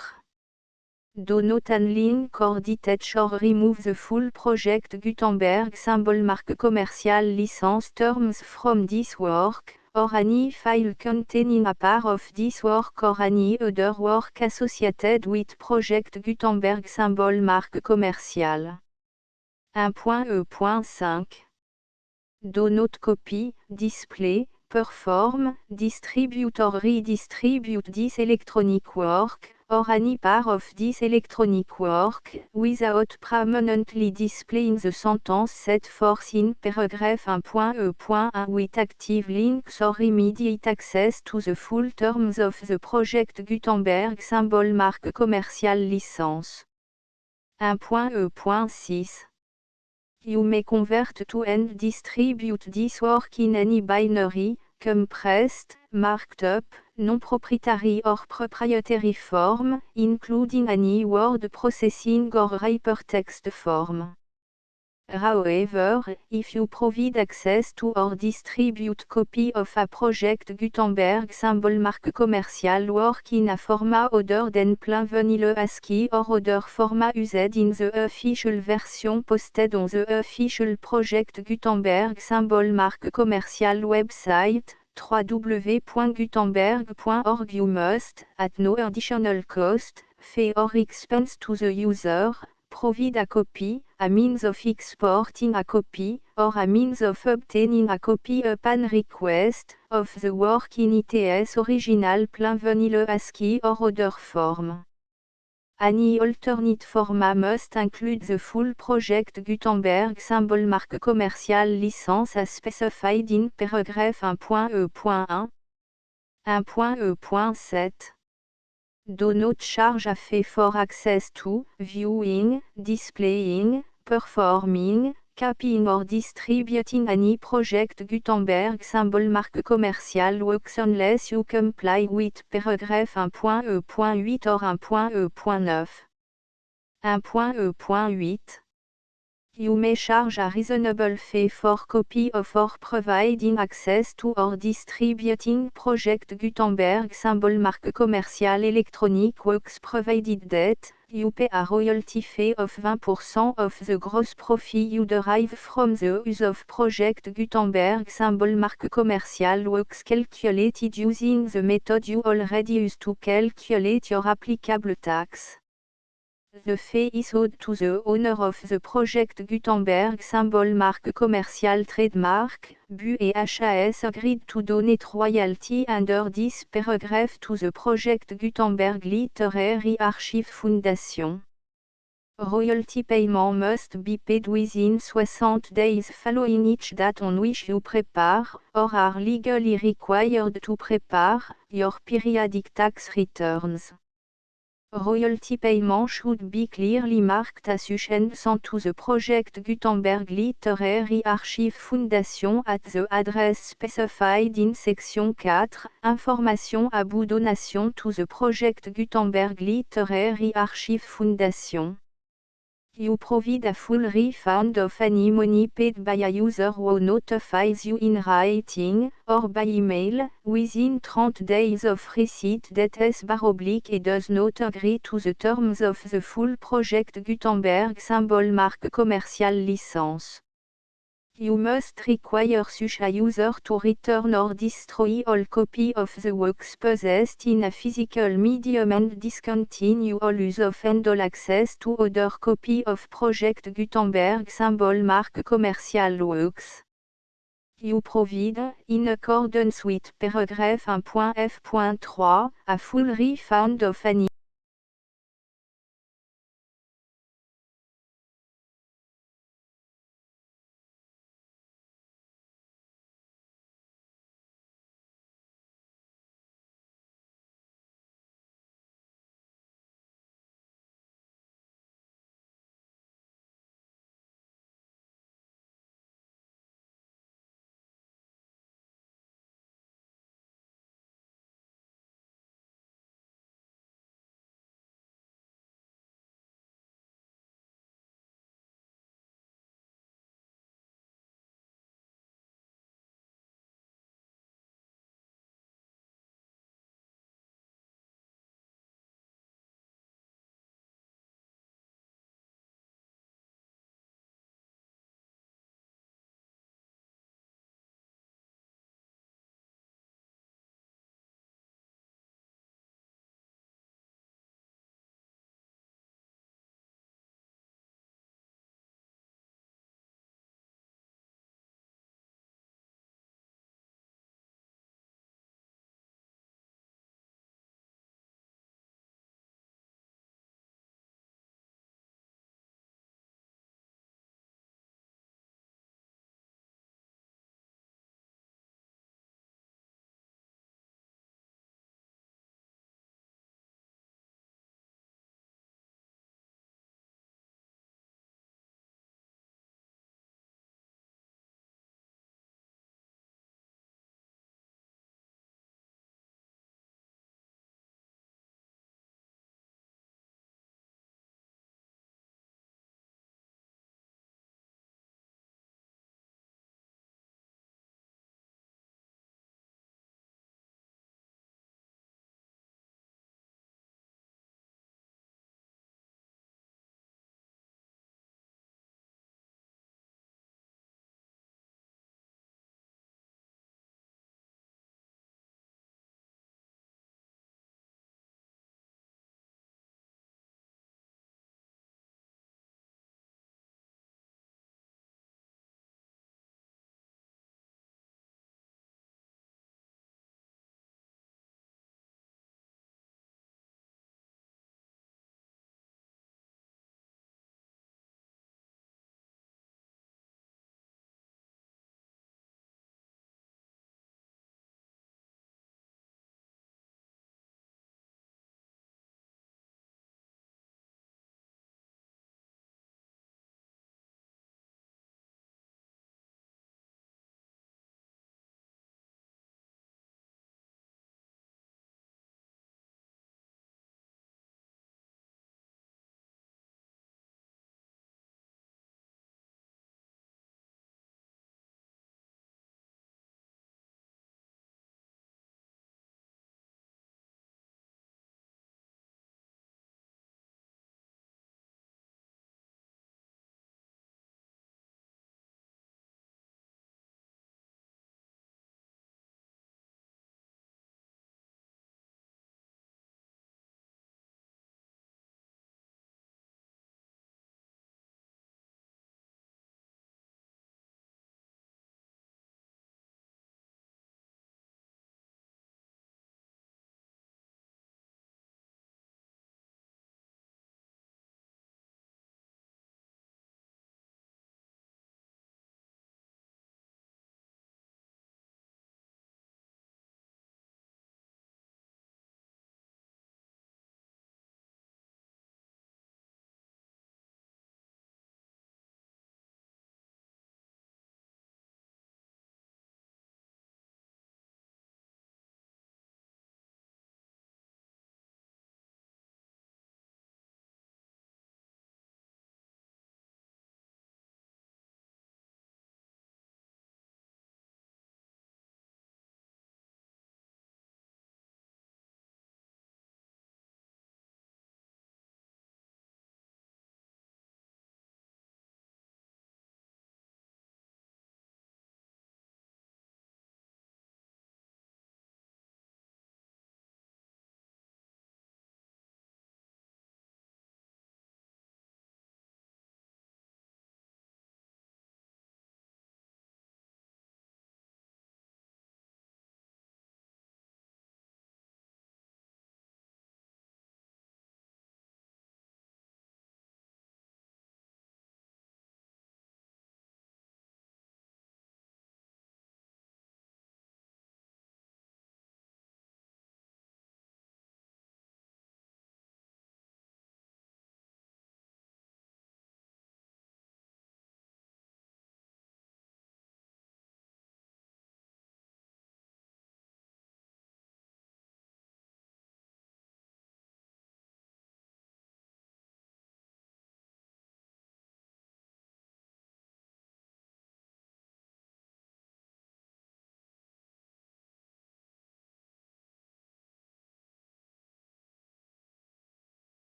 Do not unlink or detach or remove the full Project Gutenberg symbol marque commercial license terms from this work, or any file containing a part of this work or any other work associated with Project Gutenberg symbol marque commercial. 1.e.5 Do not copy, display, perform, distribute or redistribute this electronic work, or any part of this electronic work, without permanently displaying the sentence set forth in paragraph 1.e.1 with active links or immediate access to the full terms of the project Gutenberg symbol marque commerciale licence. 1.e.6 You may convert to and distribute this work in any binary, compressed, marked up, non-proprietary or proprietary form, including any word processing or hypertext form. However, if you provide access to or distribute copy of a project Gutenberg symbol marque commercial work in a format other than plain vanilla ASCII or other format used in the official version posted on the official project Gutenberg symbol marque commercial website, www.gutenberg.org, you must, at no additional cost, fee or expense to the user, provide a copy, a means of exporting a copy, or a means of obtaining a copy upon request, of the work in its original plain vanilla ASCII or other form. Any alternate format must include the full project Gutenberg symbol marque commerciale licence as specified in paragraph 1.e.1. 1.e.7 Do not charge a fee for access to, viewing, displaying, performing, copying or distributing any project Gutenberg symbol marque commercial works unless you comply with paragraph 1.e.8 or 1.e.9. 1.e.8 You may charge a reasonable fee for copy of or providing access to or distributing project Gutenberg symbol marque commercial electronic works provided that you pay a royalty fee of 20% of the gross profit you derive from the use of project Gutenberg symbol marque commercial works calculated using the method you already use to calculate your applicable tax. The fee is owed to the owner of the project Gutenberg symbol marque commercial trademark, BU et HAS agreed to donate royalty under this paragraph to the project Gutenberg Literary Archive Foundation. Royalty payment must be paid within 60 days following each date on which you prepare, or are legally required to prepare, your periodic tax returns. Royalty payment should be clearly marked association to the project Gutenberg Literary Archive Foundation at the address specified in section 4, Information about donation to the project Gutenberg Literary Archive Foundation. You provide a full refund of any money paid by a user who notifies you in writing, or by email, within 30 days of receipt that // does not agree to the terms of the full project Gutenberg symbol marque commercial licence. You must require such a user to return or destroy all copy of the works possessed in a physical medium and discontinue all use of and all access to other copy of project Gutenberg symbol marque commercial works. You provide, in accordance with paragraph 1.f.3, a full refund of any